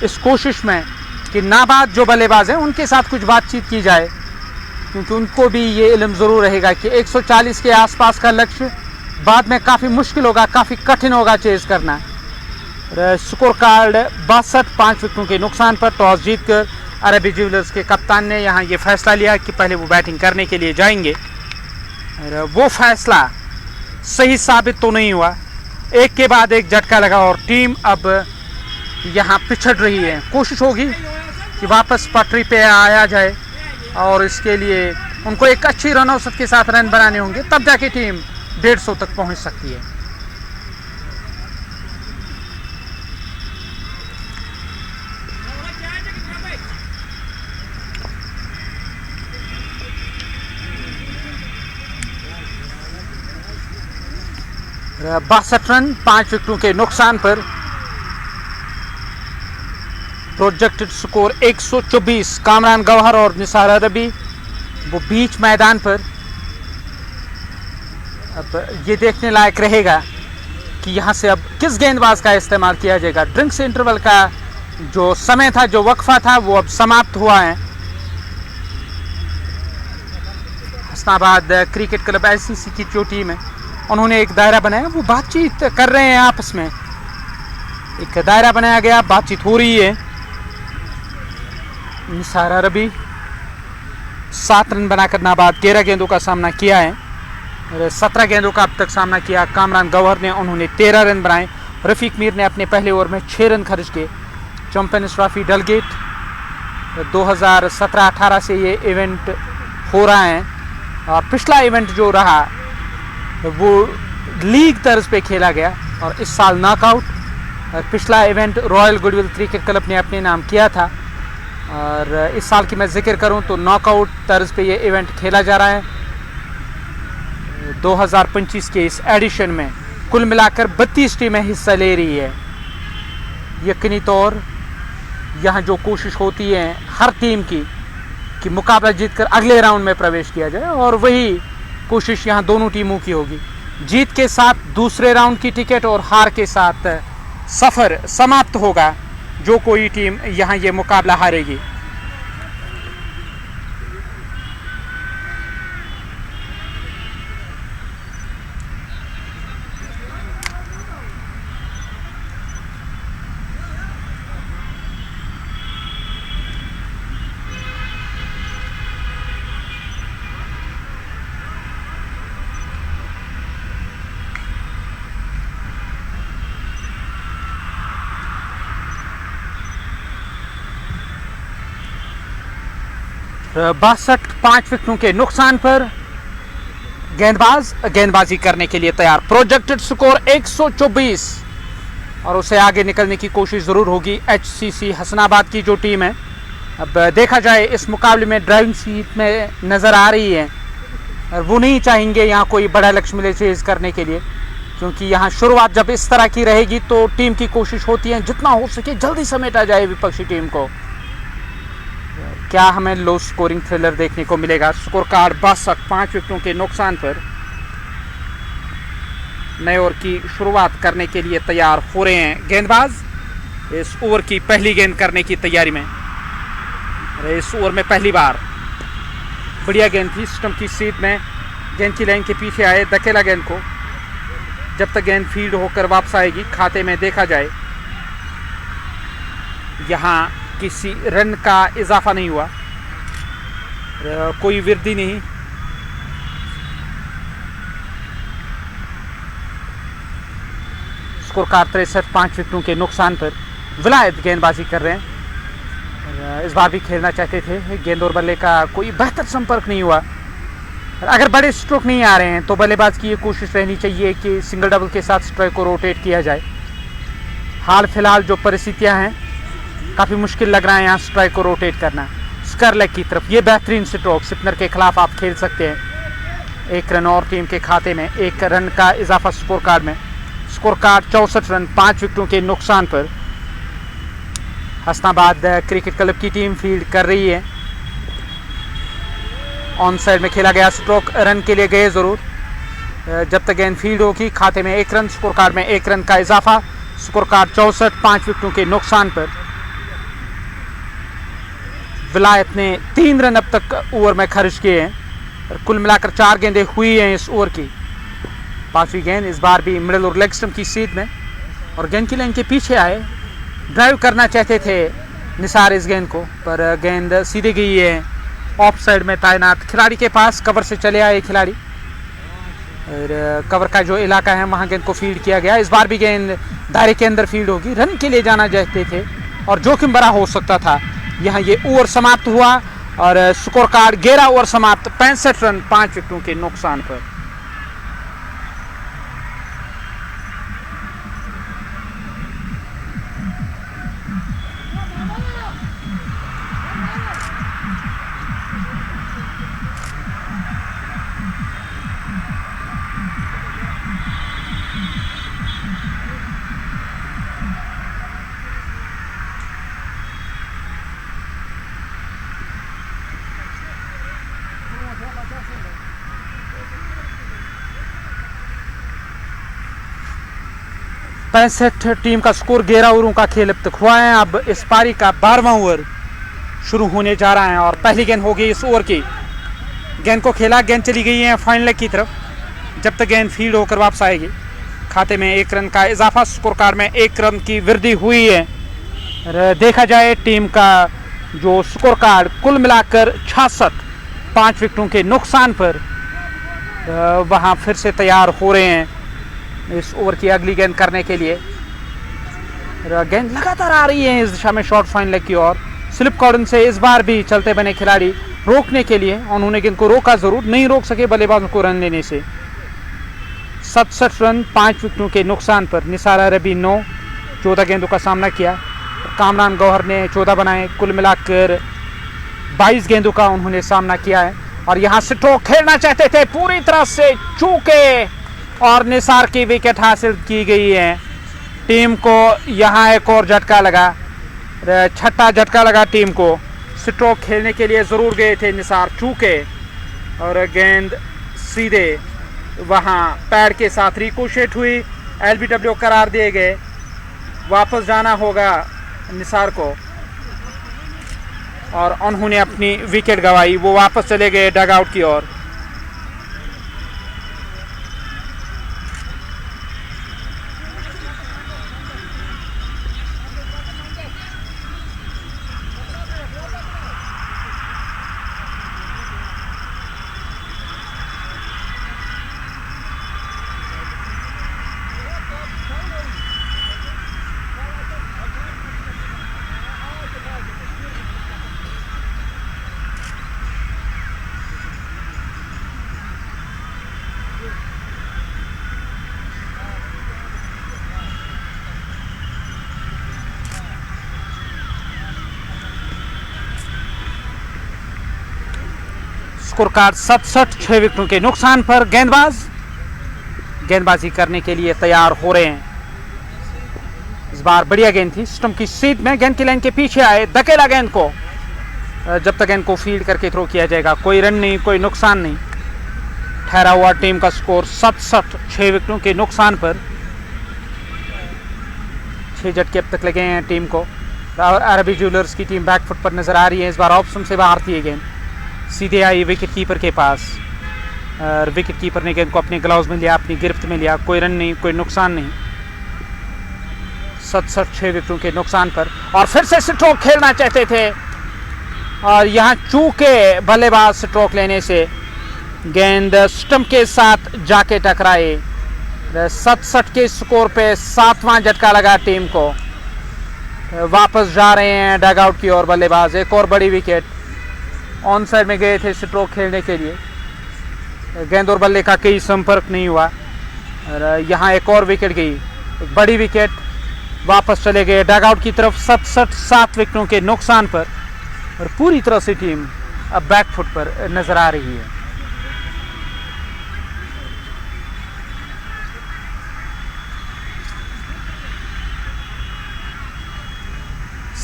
इस कोशिश में कि नाबाद जो बल्लेबाज हैं उनके साथ कुछ बातचीत की जाए, क्योंकि उनको भी ये इल्म ज़रूर रहेगा कि 140 के आसपास का लक्ष्य बाद में काफ़ी मुश्किल होगा, काफ़ी कठिन होगा चेज़ करना। स्कोर कार्ड 62, 5 विकेटों के नुकसान पर टॉस जीतकर अरबी ज्वेलर्स के कप्तान ने यहाँ ये फैसला लिया कि पहले वो बैटिंग करने के लिए जाएंगे। और वो फैसला सही साबित तो नहीं हुआ, एक के बाद एक झटका लगा और टीम अब यहाँ पिछड़ रही है। कोशिश होगी कि वापस पटरी पे आया जाए और इसके लिए उनको एक अच्छी रन औसत के साथ रन बनाने होंगे, तब जाके टीम 150 तक पहुँच सकती है। और 62 रन 5 विकेटों के नुकसान पर प्रोजेक्टेड स्कोर 124। कामरान गौहर और निसार अरबी वो बीच मैदान पर। अब ये देखने लायक रहेगा कि यहाँ से अब किस गेंदबाज का इस्तेमाल किया जाएगा। ड्रिंक्स इंटरवल का जो समय था, जो वक्फा था, वो अब समाप्त हुआ है। हसनाबाद क्रिकेट क्लब ICC की जो टीम है उन्होंने एक दायरा बनाया, वो बातचीत कर रहे हैं आपस में। एक दायरा बनाया गया, बातचीत हो रही है। निसार अरबी 7 रन बनाकर नाबाद 11 गेंदों का सामना किया है। 17 गेंदों का अब तक सामना किया कामरान गौहर ने, उन्होंने 13 रन बनाए। रफीक मीर ने अपने पहले ओवर में 6 रन खर्च किए। चैंपियंस ट्रॉफी डलगेट 2017-18 से ये इवेंट हो रहा है और पिछला इवेंट जो रहा वो लीग तर्ज पे खेला गया और इस साल नॉकआउट। पिछला event royal goodwill cricket club ने अपने नाम किया था और इस साल की मैं जिक्र करूं तो नॉकआउट तर्ज पे ये इवेंट खेला जा रहा है। 2025 के इस एडिशन में कुल मिलाकर 32 टीमें हिस्सा ले रही है। यकीनी तौर यहाँ जो कोशिश होती है हर टीम की कि मुकाबला जीतकर अगले राउंड में प्रवेश किया जाए और वही कोशिश यहाँ दोनों टीमों की होगी। जीत के साथ दूसरे राउंड की टिकट और हार के साथ सफ़र समाप्त होगा, जो कोई टीम यहाँ ये मुकाबला हारेगी। बासठ 5 विकेटों के नुकसान पर गेंदबाज गेंदबाजी करने के लिए तैयार। प्रोजेक्टेड स्कोर 124 और उसे आगे निकलने की कोशिश ज़रूर होगी HCC हसनाबाद की जो टीम है। अब देखा जाए, इस मुकाबले में ड्राइविंग सीट में नज़र आ रही है और वो नहीं चाहेंगे यहाँ कोई बड़ा लक्ष्य मिले चेज़ करने के लिए, क्योंकि यहाँ शुरुआत जब इस तरह की रहेगी तो टीम की कोशिश होती है जितना हो सके जल्दी समेटा जाए विपक्षी टीम को। क्या हमें लो स्कोरिंग थ्रिलर देखने को मिलेगा। स्कोर कार्ड 62 5 विकेटों के नुकसान पर नए ओवर की शुरुआत करने के लिए तैयार हो रहे हैं गेंदबाज। इस ओवर की पहली गेंद करने की तैयारी में। इस ओवर में पहली बार बढ़िया गेंद थी, स्टंप की सीध में गेंद की लाइन के पीछे आए, धकेला गेंद को। जब तक गेंद फील्ड होकर वापस आएगी खाते में देखा जाए। यहाँ किसी रन का इजाफा नहीं हुआ, कोई वृद्धि नहीं। स्कोर कार्ड 63 5 विकेटों के नुकसान पर विलायत गेंदबाजी कर रहे हैं। इस बार भी खेलना चाहते थे, गेंद और बल्ले का कोई बेहतर संपर्क नहीं हुआ। अगर बड़े स्ट्रोक नहीं आ रहे हैं तो बल्लेबाज की ये कोशिश रहनी चाहिए कि सिंगल डबल के साथ स्ट्राइक को रोटेट किया जाए। हाल फिलहाल जो परिस्थितियां हैं काफ़ी मुश्किल लग रहा है यहाँ स्ट्राइक को रोटेट करना। स्क्वायर लेग की तरफ ये बेहतरीन स्ट्रोक स्पिनर के खिलाफ आप खेल सकते हैं। 1 रन और टीम के खाते में 1 रन का इजाफा स्कोर कार्ड में। स्कोर कार्ड 64 रन 5 विकेटों के नुकसान पर हसनाबाद क्रिकेट क्लब की टीम फील्ड कर रही है। ऑन साइड में खेला गया स्ट्रोक रन के लिए गए ज़रूर। जब तक गेंद फील्ड होगी खाते में 1 रन, स्कोर कार्ड में 1 रन का इजाफा। स्कोर कार्ड 64 5 विकेटों के नुकसान पर विलायत ने 3 रन अब तक ओवर में खर्च किए हैं और कुल मिलाकर 4 गेंदें हुई हैं इस ओवर की। 5वीं गेंद इस बार भी मिडिल और लेग स्टंप की सीध में और गेंद की लाइन के पीछे आए, ड्राइव करना चाहते थे निसार इस गेंद को, पर गेंद सीधे गई है ऑफ साइड में तैनात खिलाड़ी के पास। कवर से चले आए खिलाड़ी और कवर का जो इलाका है वहाँ गेंद को फील्ड किया गया। इस बार भी गेंद दायरे के अंदर फील्ड होगी, रन के लिए जाना चाहते थे और जोखिम बड़ा हो सकता था। यहाँ ये ओवर समाप्त हुआ और स्कोर कार्ड 11 ओवर समाप्त, 65 रन 5 विकेटों के नुकसान पर। पैंसठ टीम का स्कोर, 11 ओवरों का खेल अब तक हुआ है। अब इस पारी का 12वां ओवर शुरू होने जा रहा है और पहली गेंद होगी इस ओवर की। गेंद को खेला, गेंद चली गई है फाइनल लेग की तरफ। जब तक गेंद फील्ड होकर वापस आएगी खाते में 1 रन का इजाफा, स्कोर कार्ड में 1 रन की वृद्धि हुई है। देखा जाए टीम का जो स्कोर कार्ड कुल मिलाकर 66, 5 विकेटों के नुकसान पर वहाँ फिर से तैयार हो रहे हैं इस ओवर की अगली गेंद करने के लिए। गेंद लगातार आ रही है इस दिशा में शॉर्ट फाइन लेग की ओर। स्लिप कॉर्डन से इस बार भी चलते बने खिलाड़ी रोकने के लिए, उन्होंने गेंद को रोका जरूर, नहीं रोक सके बल्लेबाजों को रन लेने से। 67 रन 5 विकेटों के नुकसान पर निसार अरबी 9, 14 गेंदों का सामना किया। कामरान गौहर ने 14 बनाए, कुल मिलाकर 22 गेंदों का उन्होंने सामना किया है। और यहाँ स्ट्रोक खेलना चाहते थे, पूरी तरह से चूके और निसार की विकेट हासिल की गई है। टीम को यहाँ एक और झटका लगा, 6ठा झटका लगा टीम को। स्ट्रोक खेलने के लिए ज़रूर गए थे निसार, चूके और गेंद सीधे वहाँ पैड के साथ रिकोशेट हुई, LBW करार दिए गए। वापस जाना होगा निसार को और उन्होंने अपनी विकेट गंवाई, वो वापस चले गए डग आउट की ओर। स्कोर कार्ड 67, 6 विकेटों के नुकसान पर। गेंदबाजी करने के लिए तैयार हो रहे हैं। इस बार बढ़िया गेंद थी, स्टंप की सीध में, गेंद की लाइन के पीछे आए, धकेला गेंद को। जब तक गेंद को फील्ड करके थ्रो किया जाएगा, कोई रन नहीं, कोई नुकसान नहीं। ठहरा हुआ टीम का स्कोर 67, 6 विकेटों के नुकसान पर। 6 झटके अब तक लगे हैं टीम को। अरबी ज्वेलर्स की टीम बैकफुट पर नजर आ रही है। इस बार ऑप्शन से बाहर थी गेंद, सीधे आई विकेट कीपर के पास और विकेट कीपर ने गेंद को अपने ग्लव्स में लिया, अपनी गिरफ्त में लिया। कोई रन नहीं, कोई नुकसान नहीं। 67, 6 विकेटों के नुकसान पर। और फिर से स्ट्रोक खेलना चाहते थे और यहाँ चूके बल्लेबाज स्ट्रोक लेने से गेंद स्टंप के साथ जाके टकराए। 67 के स्कोर पे 7वां झटका लगा टीम को। वापस जा रहे हैं डग आउट की ओर बल्लेबाज। एक और बड़ी विकेट, ऑन साइड में गए थे स्ट्रोक खेलने के लिए, गेंद और बल्ले का कोई संपर्क नहीं हुआ और यहाँ एक और विकेट गई, एक बड़ी विकेट। वापस चले गए डग आउट की तरफ 67, 7 विकेटों के नुकसान पर और पूरी तरह से टीम अब बैकफुट पर नजर आ रही है।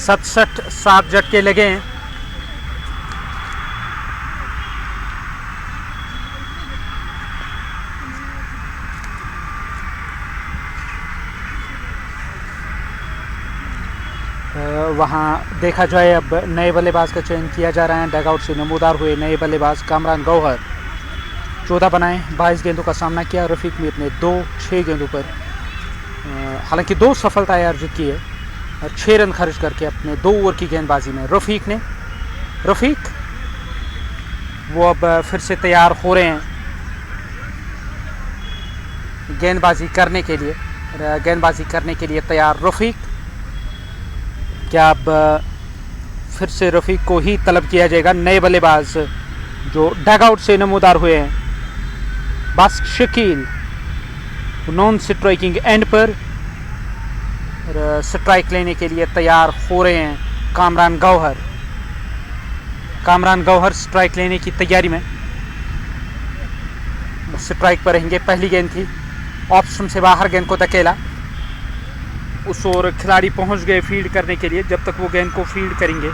सतसठ 7 झटके लगे हैं। वहाँ देखा जाए अब नए बल्लेबाज का चयन किया जा रहा है। डगआउट से नमूदार हुए नए बल्लेबाज कामरान गौहर 14 बनाए, 22 गेंदों का सामना किया। रफ़ीक मीर ने 6 गेंदों पर हालांकि 2 सफलताएं अर्जित की है और 6 रन खर्च करके अपने 2 ओवर की गेंदबाजी में रफ़ीक वो अब फिर से तैयार हो रहे हैं गेंदबाजी करने के लिए तैयार रफ़ीक। क्या अब फिर से रफ़ीक को ही तलब किया जाएगा? नए बल्लेबाज जो डगआउट से नमूदार हुए हैं, bask Shakeel non striking and पर स्ट्राइक लेने के लिए तैयार हो रहे हैं। कामरान गौहर स्ट्राइक लेने की तैयारी में, स्ट्राइक पर रहेंगे। पहली गेंद थी, ऑप्शन से बाहर गेंद को धकेला, उस ओर खिलाड़ी पहुंच गए फील्ड करने के लिए। जब तक वो गेंद को फील्ड करेंगे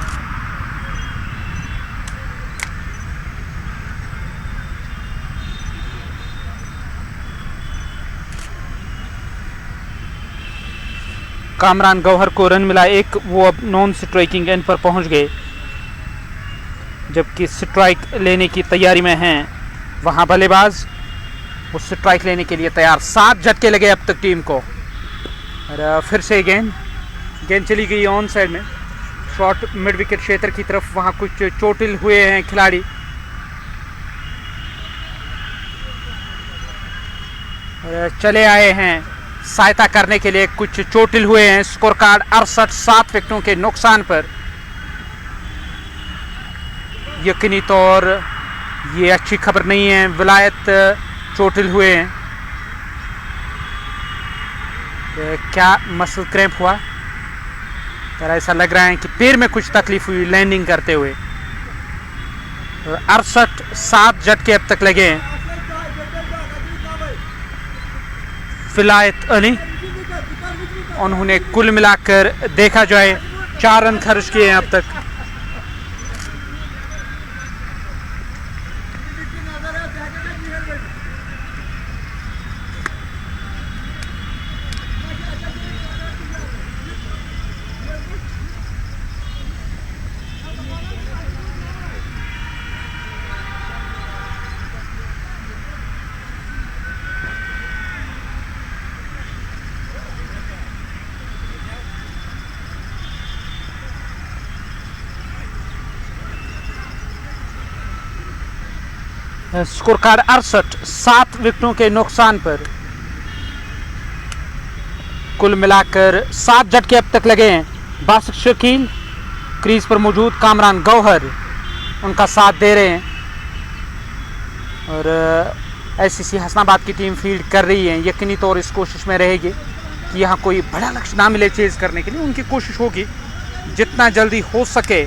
कामरान गौहर को रन मिला 1, वो अब नॉन स्ट्राइकिंग एंड पर पहुंच गए, जबकि स्ट्राइक लेने की तैयारी में हैं वहां बल्लेबाज। वो स्ट्राइक लेने के लिए तैयार। 7 झटके लगे अब तक टीम को और फिर से गेंद चली गई ऑन साइड में, शॉट मिड विकेट क्षेत्र की तरफ। वहां कुछ चोटिल हुए हैं खिलाड़ी, चले आए हैं सहायता करने के लिए, कुछ चोटिल हुए हैं। स्कोर कार्ड 68, 7 विकेटों के नुकसान पर। यकीनी तौर ये अच्छी खबर नहीं है, विलायत चोटिल हुए हैं। क्या मसल क्रैम्प हुआ? तर ऐसा लग रहा है कि पैर में कुछ तकलीफ हुई लैंडिंग करते हुए। 68, 7 झटके अब तक लगे हैं। विलायत अली, उन्होंने कुल मिलाकर देखा जाए 4 रन खर्च किए हैं अब तक। स्कोर कार्ड 68, 7 विकेटों के नुकसान पर। कुल मिलाकर 7 झटके अब तक लगे हैं। बास्क शकील क्रीज पर मौजूद, कामरान गौहर उनका साथ दे रहे हैं और एससीसी हसनाबाद की टीम फील्ड कर रही है। यकीनी तौर इस कोशिश में रहेगी कि यहाँ कोई बड़ा लक्ष्य ना मिले चेज करने के लिए। उनकी कोशिश होगी जितना जल्दी हो सके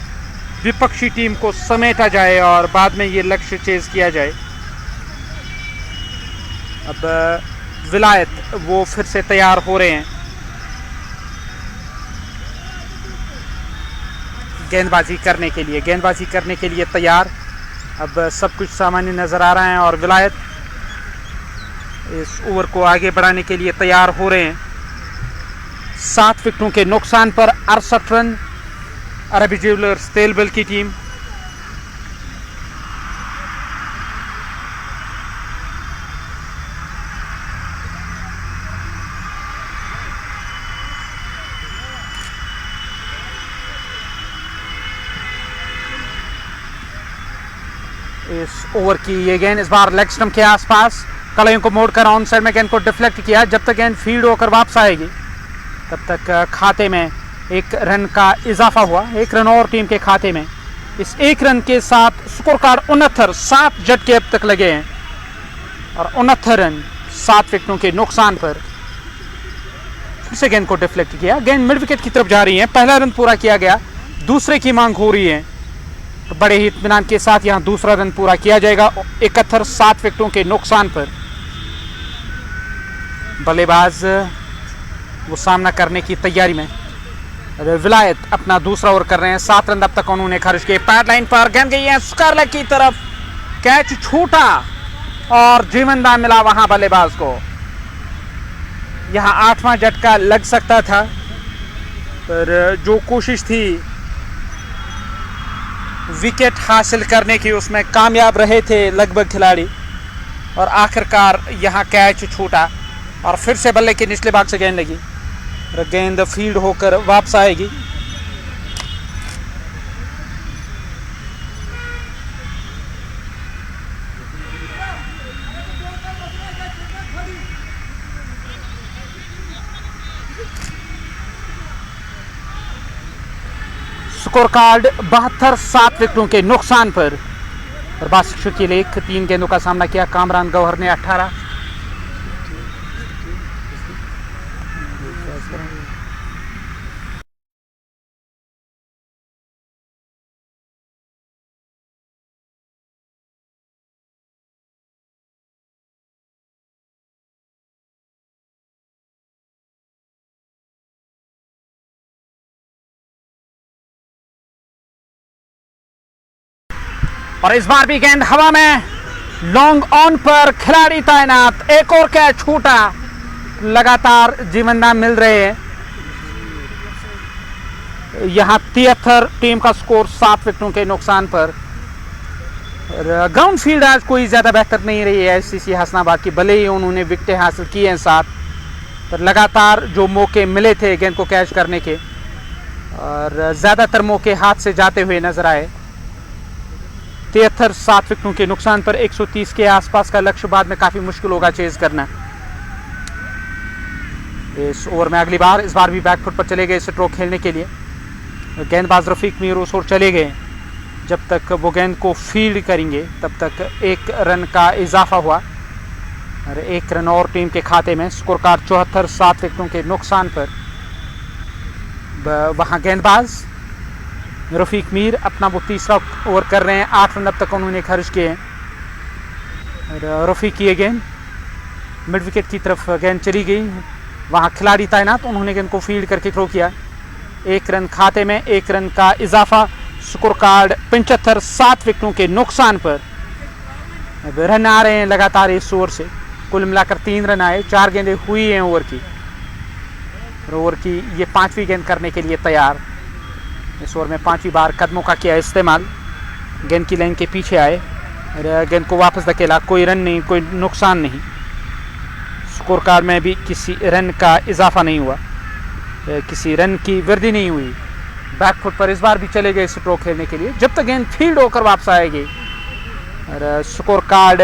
विपक्षी टीम को समेटा जाए और बाद में ये लक्ष्य चेज किया जाए। अब विलायत वो फिर से तैयार हो रहे हैं गेंदबाजी करने के लिए तैयार। अब सब कुछ सामान्य नजर आ रहा है और विलायत इस ओवर को आगे बढ़ाने के लिए तैयार हो रहे हैं। 7 विकेटों के नुकसान पर 68 रन। अरबी ज्वेलर्स तेलबल की टीम इस ओवर की ये गेंद इस बार लेग स्टंप के आसपास, कलाइयों को मोड़कर ऑन साइड में गेंद को डिफ्लेक्ट किया। जब तक गेंद फील्ड होकर वापस आएगी तब तक खाते में 1 रन का इजाफा हुआ। 1 रन और टीम के खाते में। इस 1 रन के साथ स्कोर कार्ड 69, 7 झटके अब तक लगे हैं और 69 रन 7 विकेटों के नुकसान पर। फिर से गेंद को डिफ्लेक्ट किया, गेंद मिड विकेट की तरफ जा रही है। पहला रन पूरा किया गया, दूसरे की मांग हो रही है तो बड़े ही इत्मीनान के साथ यहां दूसरा रन पूरा किया जाएगा। 71, 7 विकेटों के नुकसान पर। बल्लेबाज वो सामना करने की तैयारी में। विलायत अपना दूसरा ओवर कर रहे हैं। 7 रन अब तक उन्होंने खर्च किए। पैड लाइन पर गेंद गई है स्कारलेट की तरफ, कैच छूटा और जीवनदान मिला वहां बल्लेबाज को। यहां 8वां झटका लग सकता था पर जो कोशिश थी विकेट हासिल करने की उसमें कामयाब रहे थे लगभग खिलाड़ी, और आखिरकार यहाँ कैच छूटा और फिर से बल्ले के निचले भाग से गेंद लगी और गेंद फील्ड होकर वापस आएगी। स्कोर कार्ड 72-7 विकेटों के नुकसान पर। और बासिक शकील 3 गेंदों का सामना किया, कामरान गौहर ने 18। और इस बार भी गेंद हवा में, लॉन्ग ऑन पर खिलाड़ी तैनात, एक और कैच छूटा। लगातार जीवनदान मिल रहे हैं। यहां 73 टीम का स्कोर 7 विकेटों के नुकसान पर। ग्राउंड फील्ड आज कोई ज्यादा बेहतर नहीं रही है एचसीसी हसनाबाद की, भले ही उन्होंने विकेटें हासिल की हैं 7, पर लगातार जो मौके मिले थे गेंद को कैच करने के, और ज्यादातर मौके हाथ से जाते हुए नजर आए। 73-7 विकेटों के नुकसान पर 130 के आसपास का लक्ष्य बाद में काफी मुश्किल होगा चेज करना। इस ओवर में अगली बार, इस बार भी बैकफुट पर चले गए स्ट्रोक खेलने के लिए। गेंदबाज रफीक मीर उस ओर चले गए। जब तक वो गेंद को फील्ड करेंगे तब तक 1 रन का इजाफा हुआ और 1 रन और टीम के खाते में। स्कोर कार्ड 74-7 विकेटों के नुकसान पर। वहां गेंदबाज रफीक मीर अपना वो तीसरा ओवर कर रहे हैं, 8 रन अब तक उन्होंने खर्च किए हैं। रफीक की गेंद मिड विकेट की तरफ गेंद चली गई, वहां खिलाड़ी तैनात, उन्होंने गेंद को फील्ड करके थ्रो किया। 1 रन खाते में, 1 रन का इजाफा। स्कोर कार्ड 75-7 विकेटों के नुकसान पर। अब रन आ रहे हैं लगातार इस ओवर से, कुल मिलाकर 3 रन आए, 4 गेंदें हुई हैं ओवर की। ओवर की ये 5वीं गेंद करने के लिए तैयार। इस ओवर में 5वीं बार कदमों का किया इस्तेमाल। गेंद की लाइन के पीछे आए और गेंद को वापस धकेला, कोई रन नहीं, कोई नुकसान नहीं। स्कोर कार्ड में भी किसी रन का इजाफा नहीं हुआ, किसी रन की वृद्धि नहीं हुई। बैकफुट पर इस बार भी चले गए स्ट्रोक खेलने के लिए, जब तक गेंद फील्ड होकर वापस आएगी। और स्कोर कार्ड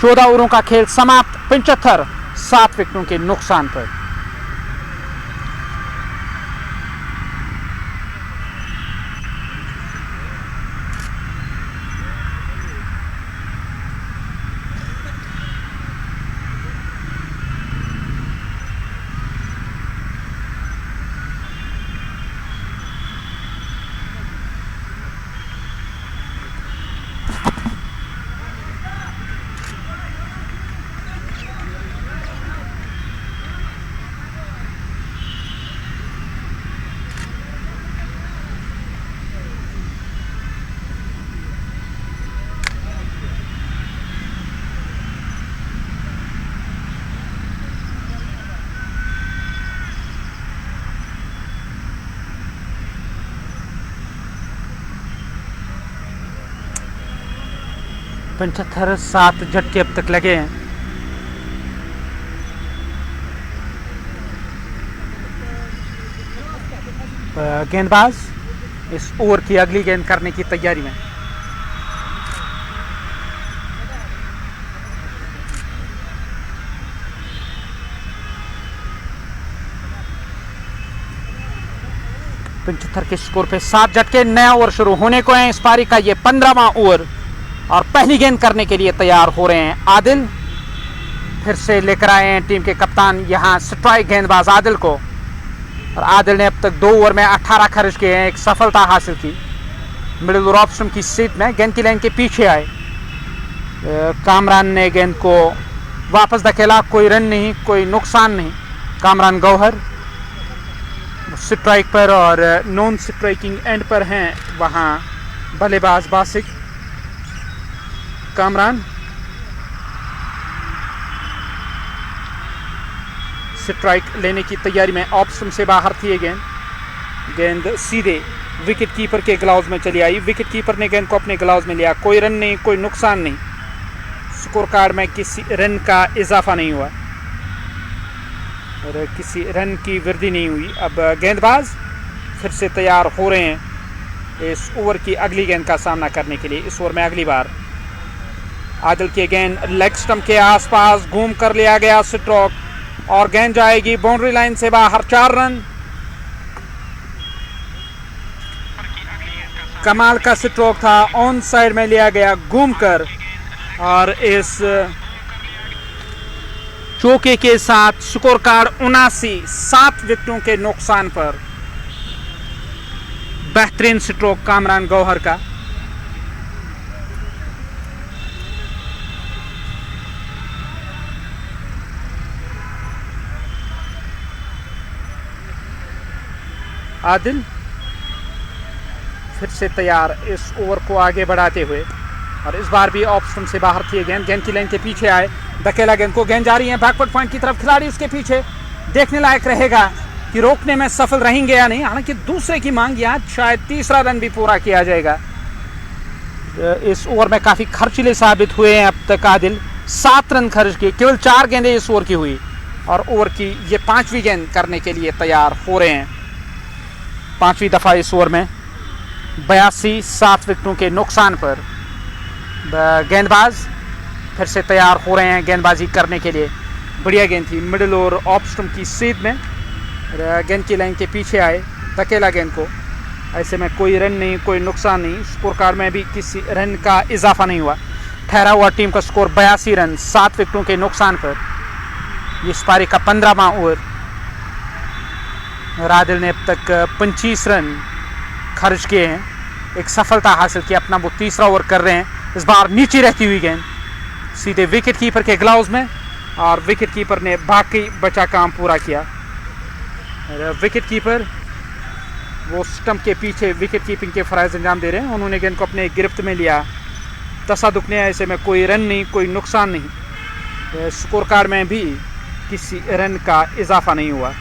14 ओवरों का खेल समाप्त, 75-7 विकेटों के नुकसान पर। पंचहत्तर 7 झटके अब तक लगे हैं। गेंदबाज इस ओवर की अगली गेंद करने की तैयारी में। पंचहत्तर के स्कोर पे 7 झटके, नया ओवर शुरू होने को है। इस पारी का ये 15वां ओवर और पहली गेंद करने के लिए तैयार हो रहे हैं आदिल। फिर से लेकर आए हैं टीम के कप्तान यहां स्ट्राइक गेंदबाज आदिल को, और आदिल ने अब तक 2 ओवर में 18 खर्च किए हैं, एक सफलता हासिल की। मिडिल ओवर ऑप्शन की सीट में गेंद की लाइन के पीछे आए। कामरान ने गेंद को वापस धकेला, कोई रन नहीं, कोई नुकसान नहीं। कामरान गौहर स्ट्राइक पर और नॉन स्ट्राइकिंग एंड पर हैं वहां बल्लेबाज बासिक। कामरान स्ट्राइक लेने की तैयारी में, ऑप्शन से बाहर थी गेंद। गेंद सीधे विकेट कीपर के ग्लव्स में चली आई। विकेट कीपर ने गेंद को अपने ग्लव्स में लिया। कोई रन नहीं, कोई नुकसान नहीं, स्कोर कार्ड में किसी रन का इजाफा नहीं हुआ और किसी रन की वृद्धि नहीं हुई। अब गेंदबाज फिर से तैयार हो रहे हैं इस ओवर की अगली गेंद का सामना करने के लिए। इस ओवर में अगली बार आदिल की गेंद लेग स्टंप के आसपास घूम कर लिया गया स्ट्रोक और गेंद जाएगी बाउंड्री लाइन से बाहर। 4 रन। कमाल का स्ट्रोक था, ऑन साइड में लिया गया घूमकर और इस चौके के साथ स्कोर कार्ड 79, 7 विकेटों के नुकसान पर बेहतरीन स्ट्रोक कामरान गौहर का। आदिल फिर से तैयार इस ओवर को आगे बढ़ाते हुए और इस बार भी ऑफ स्टंप से बाहर थी गेंद। गेंद की लाइन के पीछे आए, धकेला गेंद को, गेंद जा रही है बैकवर्ड पॉइंट की तरफ। खिलाड़ी उसके पीछे, देखने लायक रहेगा कि रोकने में सफल रहेंगे या नहीं। हालांकि दूसरे की मांग या शायद तीसरा रन भी पूरा किया जाएगा। इस ओवर में काफी खर्चीले साबित हुए हैं अब तक आदिल। 7 रन खर्च किए, केवल 4 गेंदें इस ओवर की हुई और ओवर की ये 5वीं गेंद करने के लिए तैयार हो रहे हैं। 5वीं दफा इस ओवर में 82, 7 विकेटों के नुकसान पर गेंदबाज फिर से तैयार हो रहे हैं गेंदबाजी करने के लिए। बढ़िया गेंद थी मिडिल और ऑफ स्टंप की सीध में, गेंद की लाइन के पीछे आए, धकेला गेंद को। ऐसे में कोई रन नहीं, कोई नुकसान नहीं, स्कोर कार्ड में भी किसी रन का इजाफा नहीं हुआ। ठहरा हुआ टीम का स्कोर 82 रन 7 विकेटों के नुकसान पर। ये इस पारी का 15वां ओवर। आदिल ने अब तक 25 रन खर्च किए हैं, एक सफलता हासिल की। अपना वो तीसरा ओवर कर रहे हैं। इस बार नीचे रहती हुई गेंद सीधे विकेट कीपर के ग्लव्स में और विकेट कीपर ने बाकी बचा काम पूरा किया। विकेट कीपर वो स्टंप के पीछे विकेट कीपिंग के फराइज अंजाम दे रहे हैं। उन्होंने गेंद को अपने गिरफ्त में लिया। तसादुक ने, ऐसे में कोई रन नहीं, कोई नुकसान नहीं, स्कोर कार्ड में भी किसी रन का इजाफा नहीं हुआ।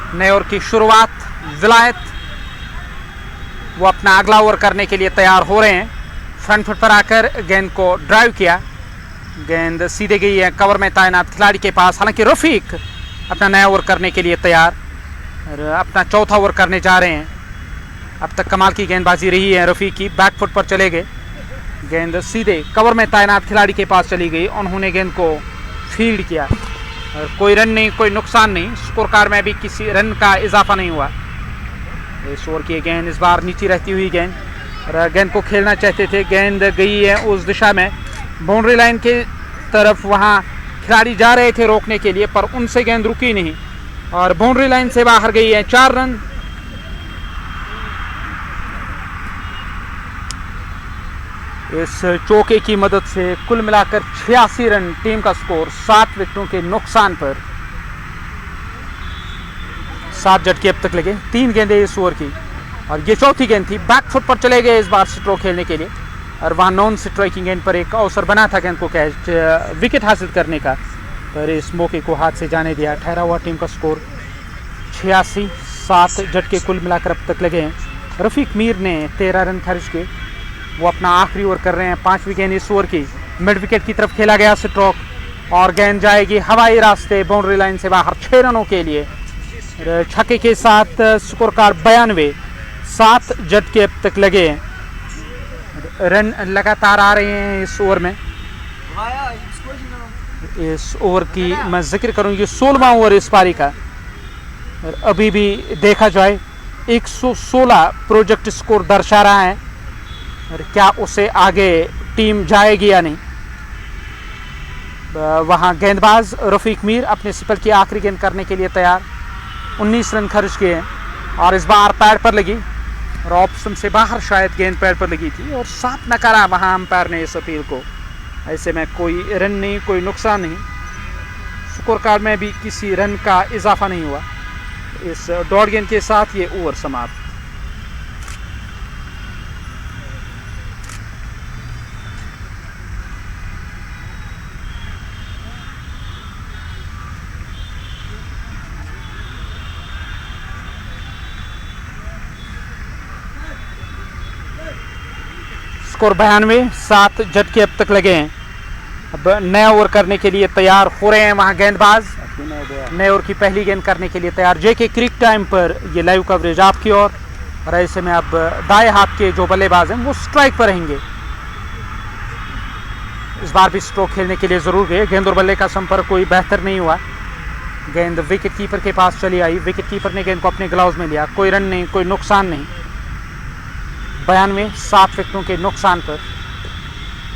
नए ओवर की शुरुआत विलायत, वो अपना अगला ओवर करने के लिए तैयार हो रहे हैं। फ्रंट फुट पर आकर गेंद को ड्राइव किया, गेंद सीधे गई है कवर में तैनात खिलाड़ी के पास। हालांकि रफीक अपना नया ओवर करने के लिए तैयार और अपना चौथा ओवर करने जा रहे हैं। अब तक कमाल की गेंदबाजी रही है रफीक की। बैक फुट पर चले गए, गेंद सीधे कवर में तैनात खिलाड़ी के पास चली गई। उन्होंने गेंद को फील्ड किया और कोई रन नहीं, कोई नुकसान नहीं, स्कोर कार्ड में भी किसी रन का इजाफा नहीं हुआ। इस ओवर की गेंद इस बार नीचे रहती हुई गेंद और गेंद को खेलना चाहते थे, गेंद गई है उस दिशा में बाउंड्री लाइन के तरफ। वहां खिलाड़ी जा रहे थे रोकने के लिए पर उनसे गेंद रुकी नहीं और बाउंड्री लाइन से बाहर गई है। 4 रन। इस चौके की मदद से कुल मिलाकर 86 रन टीम का स्कोर 7 विकेटों के नुकसान पर। 7 झटके अब तक लगे, 3 गेंदें इस ओवर की और ये चौथी गेंद थी। बैक फुट पर चले गए इस बार स्ट्रोक खेलने के लिए और वहां नॉन स्ट्राइकिंग गेंद पर एक अवसर बना था गेंद को कैच विकेट हासिल करने का, पर इस मौके को हाथ से जाने दिया। ठहरा हुआ टीम का स्कोर 86, 7 झटके कुल मिलाकर अब तक लगे हैं। रफीक मीर ने 13 रन खर्च किए, वो अपना आखिरी ओवर कर रहे हैं। 5वीं गेंद इस ओवर की मिड विकेट की तरफ खेला गया स्ट्रोक और गेंद जाएगी हवाई रास्ते बाउंड्री लाइन से बाहर 6 रनों के लिए। छक्के के साथ स्कोर कार्ड 92, 7 झटके अब तक लगे हैं। रन लगातार आ रहे हैं इस ओवर में। इस ओवर की मैं जिक्र करूं, ये 16वां ओवर इस पारी का और अभी भी देखा जाए 116 प्रोजेक्ट स्कोर दर्शा रहा है और क्या उसे आगे टीम जाएगी या नहीं। वहाँ गेंदबाज रफ़ीक मीर अपने स्पेल की आखिरी गेंद करने के लिए तैयार। 19 रन खर्च किए हैं और इस बार पैड पर लगी और ऑप्शन से बाहर शायद गेंद पैड पर लगी थी और साफ न करा वहाँ अंपायर ने इस अपील को। ऐसे में कोई रन नहीं, कोई नुकसान नहीं, स्कोर कार्ड में भी किसी रन का इजाफा नहीं हुआ। इस डॉट गेंद के साथ ये ओवर समाप्त। स्कोर 92, 7 झटके अब तक लगे हैं। अब नया ओवर करने के लिए तैयार हो रहे हैं वहाँ गेंदबाज। नए ओवर की पहली गेंद करने के लिए तैयार। जेके क्रिक टाइम पर ये लाइव कवरेज आपकी और ऐसे में अब दाएं हाथ के जो बल्लेबाज हैं वो स्ट्राइक पर रहेंगे। इस बार भी स्ट्रोक खेलने के लिए जरूर गए। गेंद और बल्ले का संपर्क कोई बेहतर नहीं हुआ। गेंद विकेट कीपर के पास चली आई। विकेट कीपर ने गेंद को अपने ग्लव्स में लिया। कोई रन नहीं, कोई नुकसान नहीं। 92, 7 विकेटों के नुकसान पर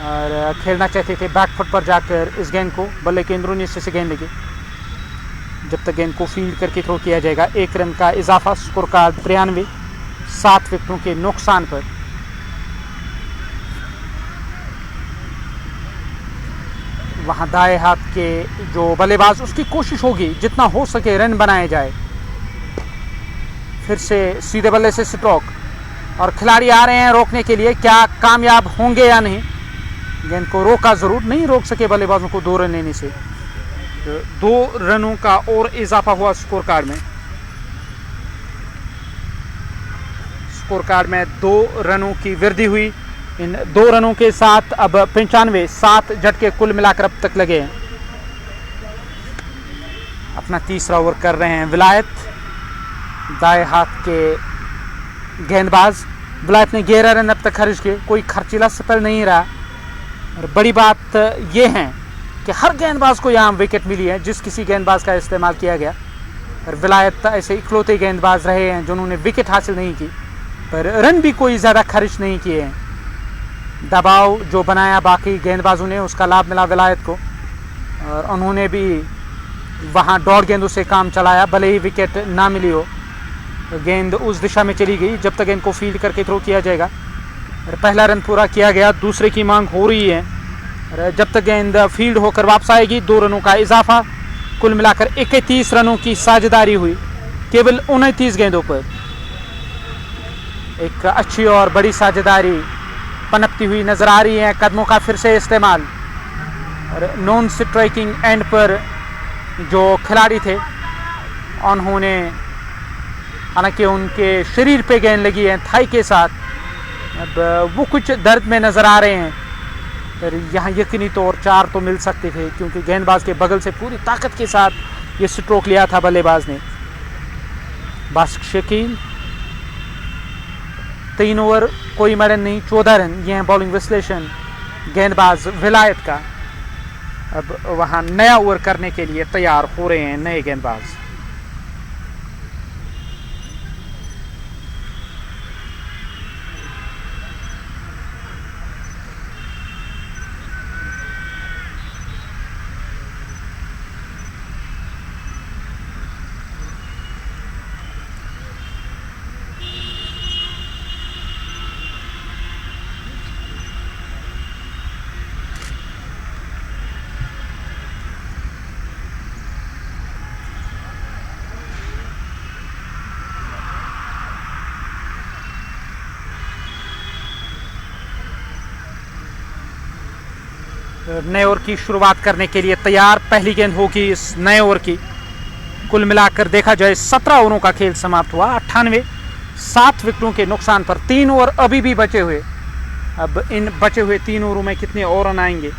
और खेलना चाहते थे बैकफुट पर जाकर इस गेंद को। बल्ले के अंदरूनी हिस्से से गेंद लगी। जब तक गेंद को फील्ड करके थ्रो किया जाएगा 1 रन का इजाफा। स्कोर कार्ड 93, 7 विकेटों के नुकसान पर। वहाँ दाएं हाथ के जो बल्लेबाज उसकी कोशिश होगी जितना हो सके रन बनाए जाए। फिर से सीधे बल्ले से स्ट्रोक और खिलाड़ी आ रहे हैं रोकने के लिए। क्या कामयाब होंगे या नहीं? गेंद को रोका जरूर, नहीं रोक सके बल्लेबाजों को 2 रन लेने से। 2 रनों का और इजाफा हुआ स्कोर कार्ड में। स्कोर कार्ड में 2 रनों की वृद्धि हुई। इन 2 रनों के साथ अब 95, 7 झटके कुल मिलाकर अब तक लगे हैं। अपना तीसरा ओवर कर रहे हैं विलायत, दाएं हाथ के गेंदबाज। विलायत ने 11 रन अब तक खर्च किए। कोई खर्चीला स्पेल नहीं रहा और बड़ी बात यह है कि हर गेंदबाज को यहाँ विकेट मिली है जिस किसी गेंदबाज का इस्तेमाल किया गया। और विलायत ऐसे इकलौते गेंदबाज रहे हैं जिन्होंने विकेट हासिल नहीं की पर रन भी कोई ज़्यादा खर्च नहीं किए हैं। दबाव जो बनाया बाकी गेंदबाजों ने उसका लाभ मिला विलायत को और उन्होंने भी वहाँ डॉट गेंदों से काम चलाया। भले ही विकेट ना मिली हो, गेंद उस दिशा में चली गई जब तक गेंद को फील्ड करके थ्रो किया जाएगा। और पहला रन पूरा किया गया, दूसरे की मांग हो रही है और जब तक गेंद फील्ड होकर वापस आएगी 2 रनों का इजाफा। कुल मिलाकर 31 रनों की साझेदारी हुई केवल 29 गेंदों पर। एक अच्छी और बड़ी साझेदारी पनपती हुई नजर आ रही है। कदमों का फिर से इस्तेमाल और नॉन स्ट्राइकिंग एंड पर जो खिलाड़ी थे उन्होंने, हालांकि उनके शरीर पे गेंद लगी है थाई के साथ, अब वो कुछ दर्द में नज़र आ रहे हैं। पर यहाँ यकीनी तौर 4 तो मिल सकते थे क्योंकि गेंदबाज के बगल से पूरी ताकत के साथ ये स्ट्रोक लिया था बल्लेबाज ने। बासिक शकील 3 ओवर कोई मरन नहीं, 14 रन। ये है बॉलिंग विश्लेषण गेंदबाज विलायत का। अब वहाँ नया ओवर करने के लिए तैयार हो रहे हैं नए गेंदबाज। नए ओवर की शुरुआत करने के लिए तैयार। पहली गेंद होगी इस नए ओवर की। कुल मिलाकर देखा जाए 17 ओवरों का खेल समाप्त हुआ। 98, 7 विकेटों के नुकसान पर। 3 ओवर अभी भी बचे हुए। अब इन बचे हुए 3 ओवरों में कितने और रन आएंगे?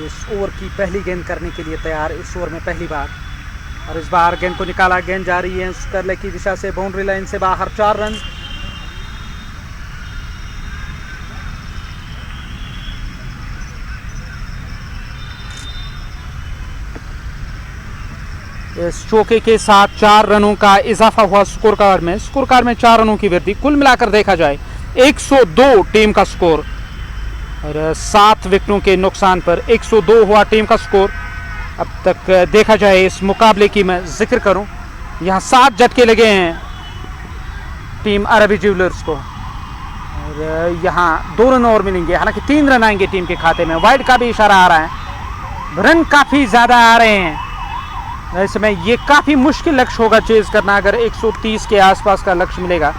इस ओवर की पहली गेंद करने के लिए तैयार, इस ओवर में पहली बार। और इस बार गेंद को निकाला, गेंद जा रही है स्करले की दिशा से, बाउंड्री लाइन से बाहर, 4 रन। इस चौके के साथ 4 रनों का इजाफा हुआ स्कोर कार्ड में। स्कोर कार्ड में 4 रनों की वृद्धि। कुल मिलाकर देखा जाए 102 टीम का स्कोर और 7 विकेटों के नुकसान पर 102 हुआ टीम का स्कोर। अब तक देखा जाए इस मुकाबले की मैं जिक्र करूं, यहां 7 झटके लगे हैं टीम अरबी ज्वेलर्स को और यहां 2 रन और मिलेंगे, हालांकि 3 रन आएंगे टीम के खाते में। वाइड का भी इशारा आ रहा है, रन काफी ज्यादा आ रहे हैं। ऐसे में ये काफी मुश्किल लक्ष्य होगा चेज करना अगर 130 के आसपास का लक्ष्य मिलेगा।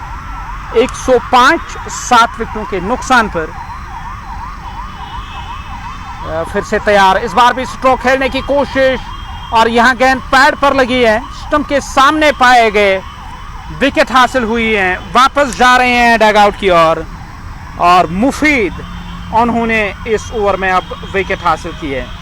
105 7 विकेटों के नुकसान पर फिर से तैयार, इस बार भी स्ट्रोक खेलने की कोशिश और यहां गेंद पैड पर लगी है, स्टंप के सामने पाए गए, विकेट हासिल हुई है। वापस जा रहे हैं डगआउट की ओर और मुफीद उन्होंने इस ओवर में अब विकेट हासिल की है।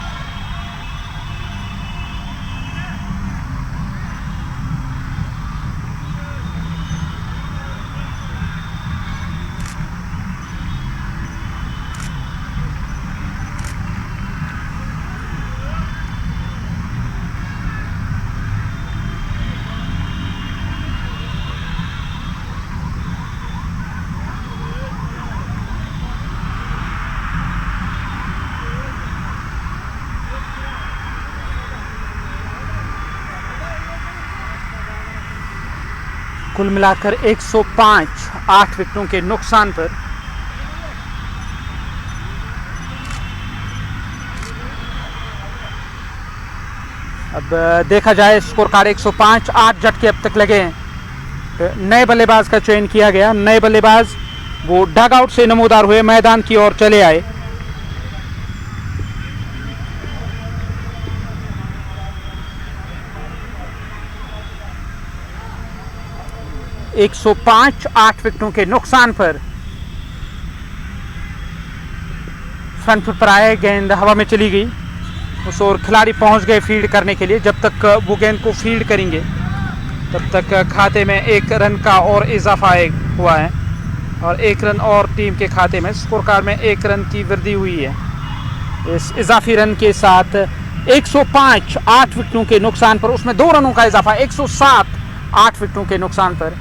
कुल मिलाकर 105 8 विकेटों के नुकसान पर अब देखा जाए स्कोर कार्ड 105 8 झटके अब तक लगे हैं। नए बल्लेबाज का चयन किया गया, नए बल्लेबाज वो डग आउट से नमूदार हुए, मैदान की ओर चले आए। एक 105 8 विकेटों के नुकसान पर फ्रंट फुट पर आए, गेंद हवा में चली गई, उस ओर खिलाड़ी पहुंच गए फील्ड करने के लिए। जब तक वो गेंद को फील्ड करेंगे तब तक खाते में 1 रन का और इजाफा हुआ है और 1 रन और टीम के खाते में। स्कोर कार्ड में 1 रन की वृद्धि हुई है। इस इजाफी रन के साथ 105 8 विकेटों के नुकसान पर, उसमें 2 रनों का इजाफा, 107 8 विकेटों के नुकसान पर।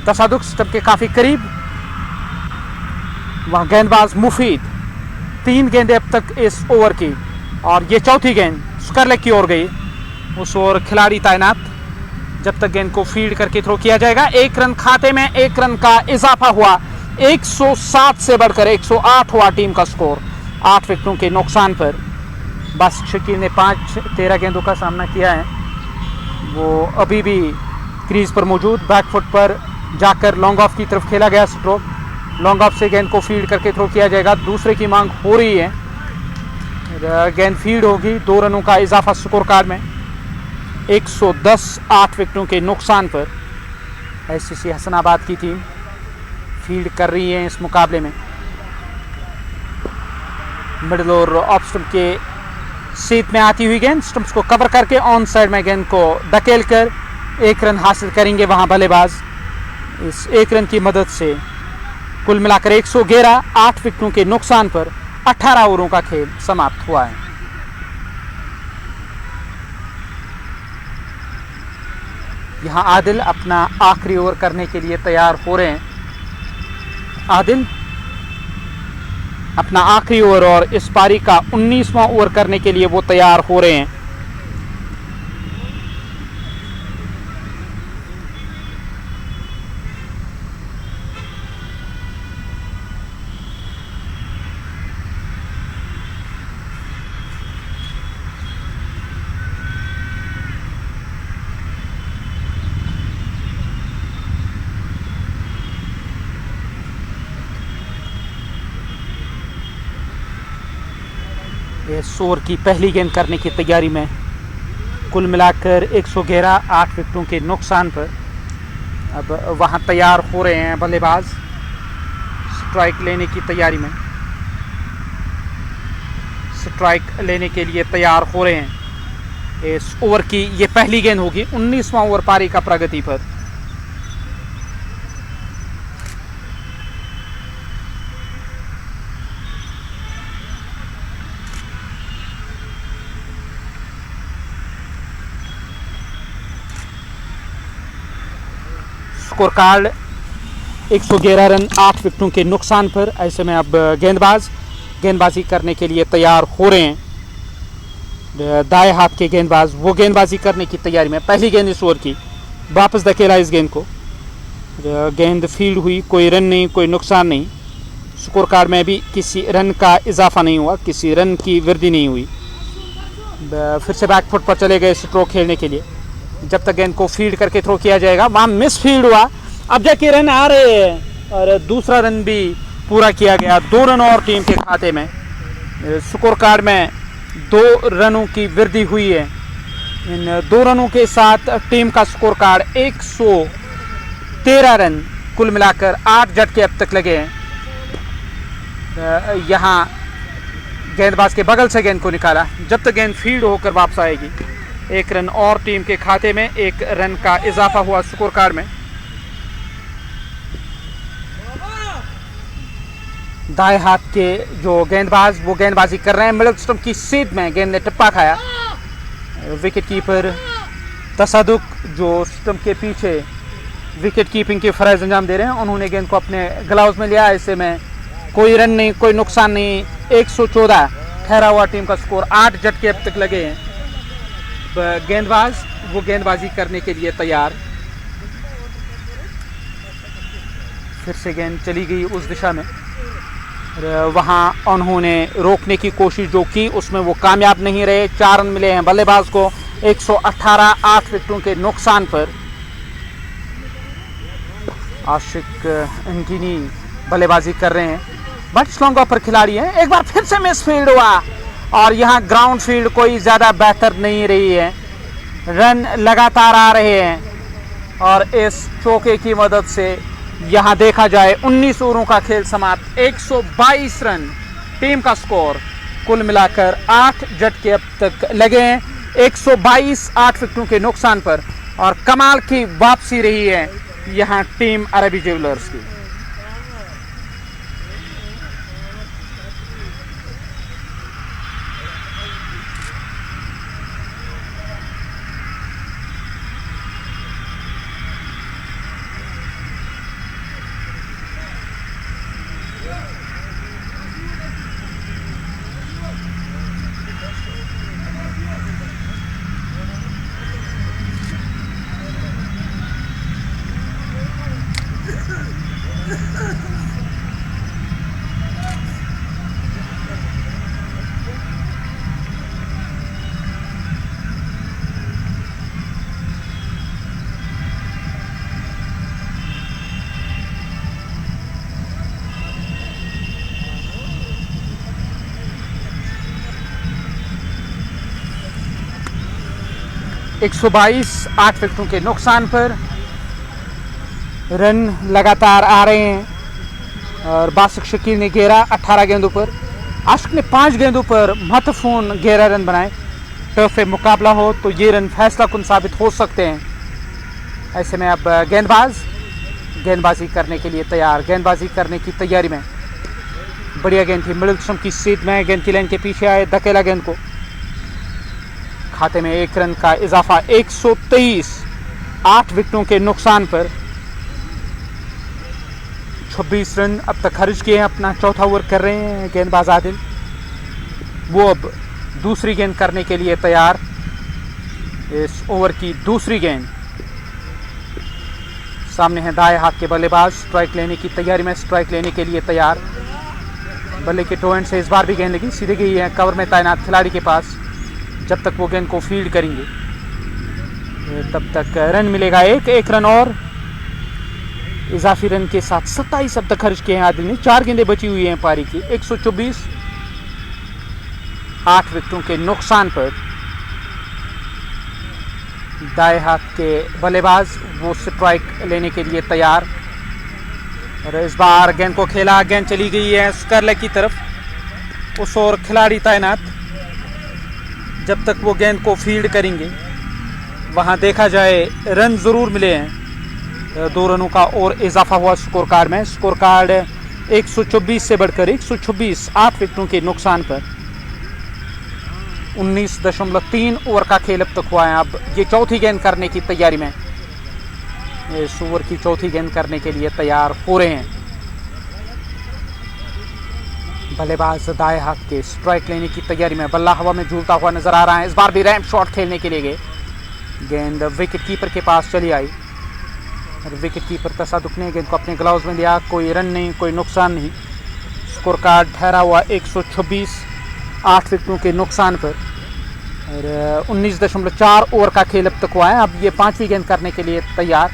तसादुक स्टंप के काफी करीब, वहां गेंदबाज मुफीद। 3 गेंदें अब तक इस ओवर की और ये चौथी गेंद स्करले की ओर गई, उस ओर खिलाड़ी तैनात। जब तक गेंद को फील्ड करके थ्रो किया जाएगा। 1 रन खाते में, 1 रन का इजाफा हुआ, 107 से बढ़कर 108 हुआ टीम का स्कोर 8 विकेटों के नुकसान पर। बस शकील ने 13 गेंदों का सामना किया है, वो अभी भी क्रीज पर मौजूद। बैक फुट पर जाकर लॉन्ग ऑफ की तरफ खेला गया स्ट्रोक, लॉन्ग ऑफ से गेंद को फील्ड करके थ्रो किया जाएगा। दूसरे की मांग हो रही है, गेंद फील्ड होगी। 2 रनों का इजाफा स्कोर कार्ड में। 110 8 विकेटों के नुकसान पर एससीसी हसनाबाद की टीम फील्ड कर रही है इस मुकाबले में। मिडिल और ऑफ स्टंप के सीट में आती हुई गेंद, स्टंप्स को कवर करके ऑन साइड में गेंद को धकेल कर 1 रन हासिल करेंगे वहां बल्लेबाज। इस 1 रन की मदद से कुल मिलाकर 111 8 विकेटों के नुकसान पर 18 ओवरों का खेल समाप्त हुआ है। यहां आदिल अपना आखिरी ओवर करने के लिए तैयार हो रहे हैं। आदिल अपना आखिरी ओवर और इस पारी का 19वां ओवर करने के लिए वो तैयार हो रहे हैं। इस ओवर की पहली गेंद करने की तैयारी में। कुल मिलाकर 111 8 विकेटों के नुकसान पर अब वहां तैयार हो रहे हैं बल्लेबाज स्ट्राइक लेने की तैयारी में। स्ट्राइक लेने के लिए तैयार हो रहे हैं। इस ओवर की ये पहली गेंद होगी 19वां ओवर पारी का प्रगति पर। स्कोर कार्ड 111 रन 8 विकेटों के नुकसान पर। ऐसे में अब गेंदबाजी करने के लिए तैयार हो रहे हैं। दाएं हाथ के गेंदबाज वो गेंदबाजी करने की तैयारी में। पहली गेंद इस ओवर की, वापस धकेला इस गेंद को। गेंद फील्ड हुई, कोई रन नहीं, कोई नुकसान नहीं। स्कोर कार्ड में भी किसी रन का इजाफा नहीं हुआ, किसी रन की वृद्धि नहीं हुई। फिर से बैकफुट पर चले गए स्ट्रोक खेलने के लिए। जब तक गेंद को फील्ड करके थ्रो किया जाएगा, वहाँ मिस फील्ड हुआ, अब जाके रन आ रहे हैं और दूसरा रन भी पूरा किया गया। 2 रन और टीम के खाते में। स्कोर कार्ड में 2 रनों की वृद्धि हुई है। इन 2 रनों के साथ टीम का स्कोर कार्ड 113 रन, कुल मिलाकर 8 झटके अब तक लगे हैं। यहाँ गेंदबाज के बगल से गेंद को निकाला। जब तक गेंद फील्ड होकर वापस आएगी, 1 रन और टीम के खाते में, 1 रन का इजाफा हुआ स्कोर कार्ड में। दाएं हाथ के जो गेंदबाज वो गेंदबाजी कर रहे हैं। मिडल स्टंप की सीध में गेंद ने टिप्पा खाया। विकेट कीपर तसादुक जो स्टंप के पीछे विकेट कीपिंग के फराइज अंजाम दे रहे हैं, उन्होंने गेंद को अपने ग्लव्स में लिया। ऐसे में कोई रन नहीं, कोई नुकसान नहीं। 114 ठहरा हुआ टीम का स्कोर। 8 झटके अब तक लगे हैं। गेंदबाज वो गेंदबाजी करने के लिए तैयार। फिर से गेंद चली गई उस दिशा में। वहाँ उन्होंने रोकने की कोशिश जो की, उसमें वो कामयाब नहीं रहे। 4 रन मिले हैं बल्लेबाज को 118, 8 विकेटों के नुकसान पर। आशिक अंगिनी बल्लेबाजी कर रहे हैं। बट स्लोंगा पर खिलाड़ी हैं। एक बार फिर से मिस फील्ड हुआ और यहाँ ग्राउंड फील्ड कोई ज़्यादा बेहतर नहीं रही है। रन लगातार आ रहे हैं और इस चौके की मदद से यहाँ देखा जाए 19 ओवरों का खेल समाप्त। 122 रन टीम का स्कोर। कुल मिलाकर 8 झटके अब तक लगे हैं। 122, 8 विकेटों के नुकसान पर। और कमाल की वापसी रही है यहाँ टीम अरबी ज्वेलर्स की। एक 122, 8 विकेटों के नुकसान पर। रन लगातार आ रहे हैं और बासिक शकील ने घेरा 18 गेंदों पर। आशिक ने 5 गेंदों पर महत्वपूर्ण 11 रन बनाए। टफ मुकाबला हो तो ये रन फैसला कुन साबित हो सकते हैं। ऐसे में अब गेंदबाजी करने के लिए तैयार। गेंदबाजी करने की तैयारी में। बढ़िया गेंद थी, मिडल स्टंप की सीध में गेंद की लाइन के पीछे आए, धकेला गेंद को। खाते में 1 रन का इजाफा। 123, 8 विकेटों के नुकसान पर। 26 रन अब तक खर्च किए हैं। अपना चौथा ओवर कर रहे हैं गेंदबाज आदिल। वो अब दूसरी गेंद करने के लिए तैयार। इस ओवर की दूसरी गेंद। सामने है दाएं हाथ के बल्लेबाज, स्ट्राइक लेने की तैयारी में, स्ट्राइक लेने के लिए तैयार। बल्ले के टो एंड से इस बार भी गेंद लगी, सीधे गई है कवर में तैनात खिलाड़ी के पास। जब तक वो गेंद को फील्ड करेंगे तब तक रन मिलेगा। एक रन और इजाफी रन के साथ 27 अब तक खर्च किए हैं आदिल ने। 4 गेंदें बची हुई हैं पारी की। 124, 8 विकेटों के नुकसान पर। दाएं हाथ के बल्लेबाज वो स्ट्राइक लेने के लिए तैयार। और इस बार गेंद को खेला, गेंद चली गई है स्क्वायर लेग की तरफ। उस ओर खिलाड़ी तैनात, जब तक वो गेंद को फील्ड करेंगे। वहाँ देखा जाए रन ज़रूर मिले हैं, 2 रनों का और इजाफा हुआ स्कोर कार्ड में। स्कोर कार्ड 124 से बढ़कर 126, 8 विकेटों के नुकसान पर। 19.3 ओवर का खेल अब तक हुआ है। अब ये चौथी गेंद करने की तैयारी में, इस ओवर की चौथी गेंद करने के लिए तैयार हो रहे हैं। बल्लेबाज दाएं हाथ के स्ट्राइक लेने की तैयारी में, बल्ला हवा में झूलता हुआ नजर आ रहा है। इस बार भी रैंप शॉट खेलने के लिए गए, गेंद विकेट कीपर के पास चली आई और विकेट कीपर तसादुक ने गेंद को अपने ग्लव्स में लिया। कोई रन नहीं, कोई नुकसान नहीं। स्कोर कार्ड ठहरा हुआ 126, 8 विकेटों के नुकसान पर और 19.4 ओवर का खेल अब तक हुआ है। अब ये 5वीं गेंद करने के लिए तैयार।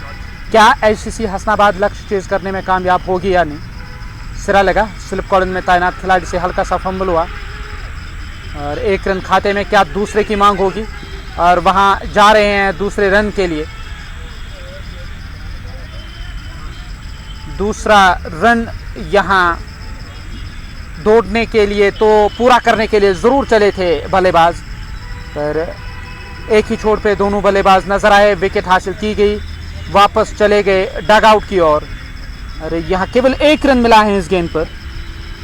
क्या एचसीसी हसनाबाद लक्ष्य चेज करने में कामयाब होगी या नहीं? सिरा लगा, स्लिप कॉर्नर में तैनात खिलाड़ी से हल्का सा फंबल हुआ और 1 रन खाते में। क्या दूसरे की मांग होगी? और वहां जा रहे हैं दूसरे रन के लिए। दूसरा रन यहां दौड़ने के लिए तो पूरा करने के लिए जरूर चले थे बल्लेबाज, पर एक ही छोड़ पे दोनों बल्लेबाज नजर आए। विकेट हासिल की गई, वापस चले गए डग आउट की ओर। अरे यहाँ केवल 1 रन मिला है इस गेंद पर।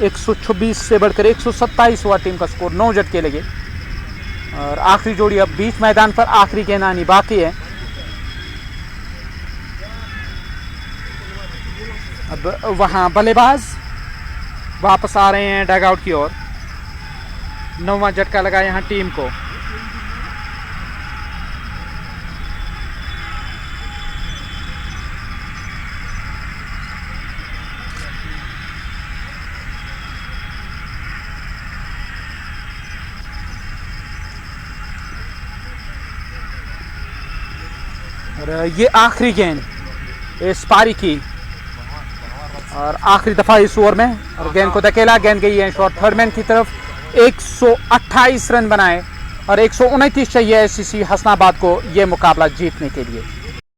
126 से बढ़कर 127 हुआ टीम का स्कोर, 9 झटके लगे और आखिरी जोड़ी अब बीच मैदान पर आखिरी गेंद आनी बाकी है। अब वहां बल्लेबाज वापस आ रहे हैं डग आउट की ओर। 9वां झटका लगा यहाँ टीम को। और ये आखिरी गेंद इस पारी की और आखिरी दफा इस ओवर में, और गेंद को धकेला, गेंद गई है शॉर्ट थर्ड मैन की तरफ। 128 रन बनाए और 129 चाहिए एचसीसी हसनाबाद को ये मुकाबला जीतने के लिए।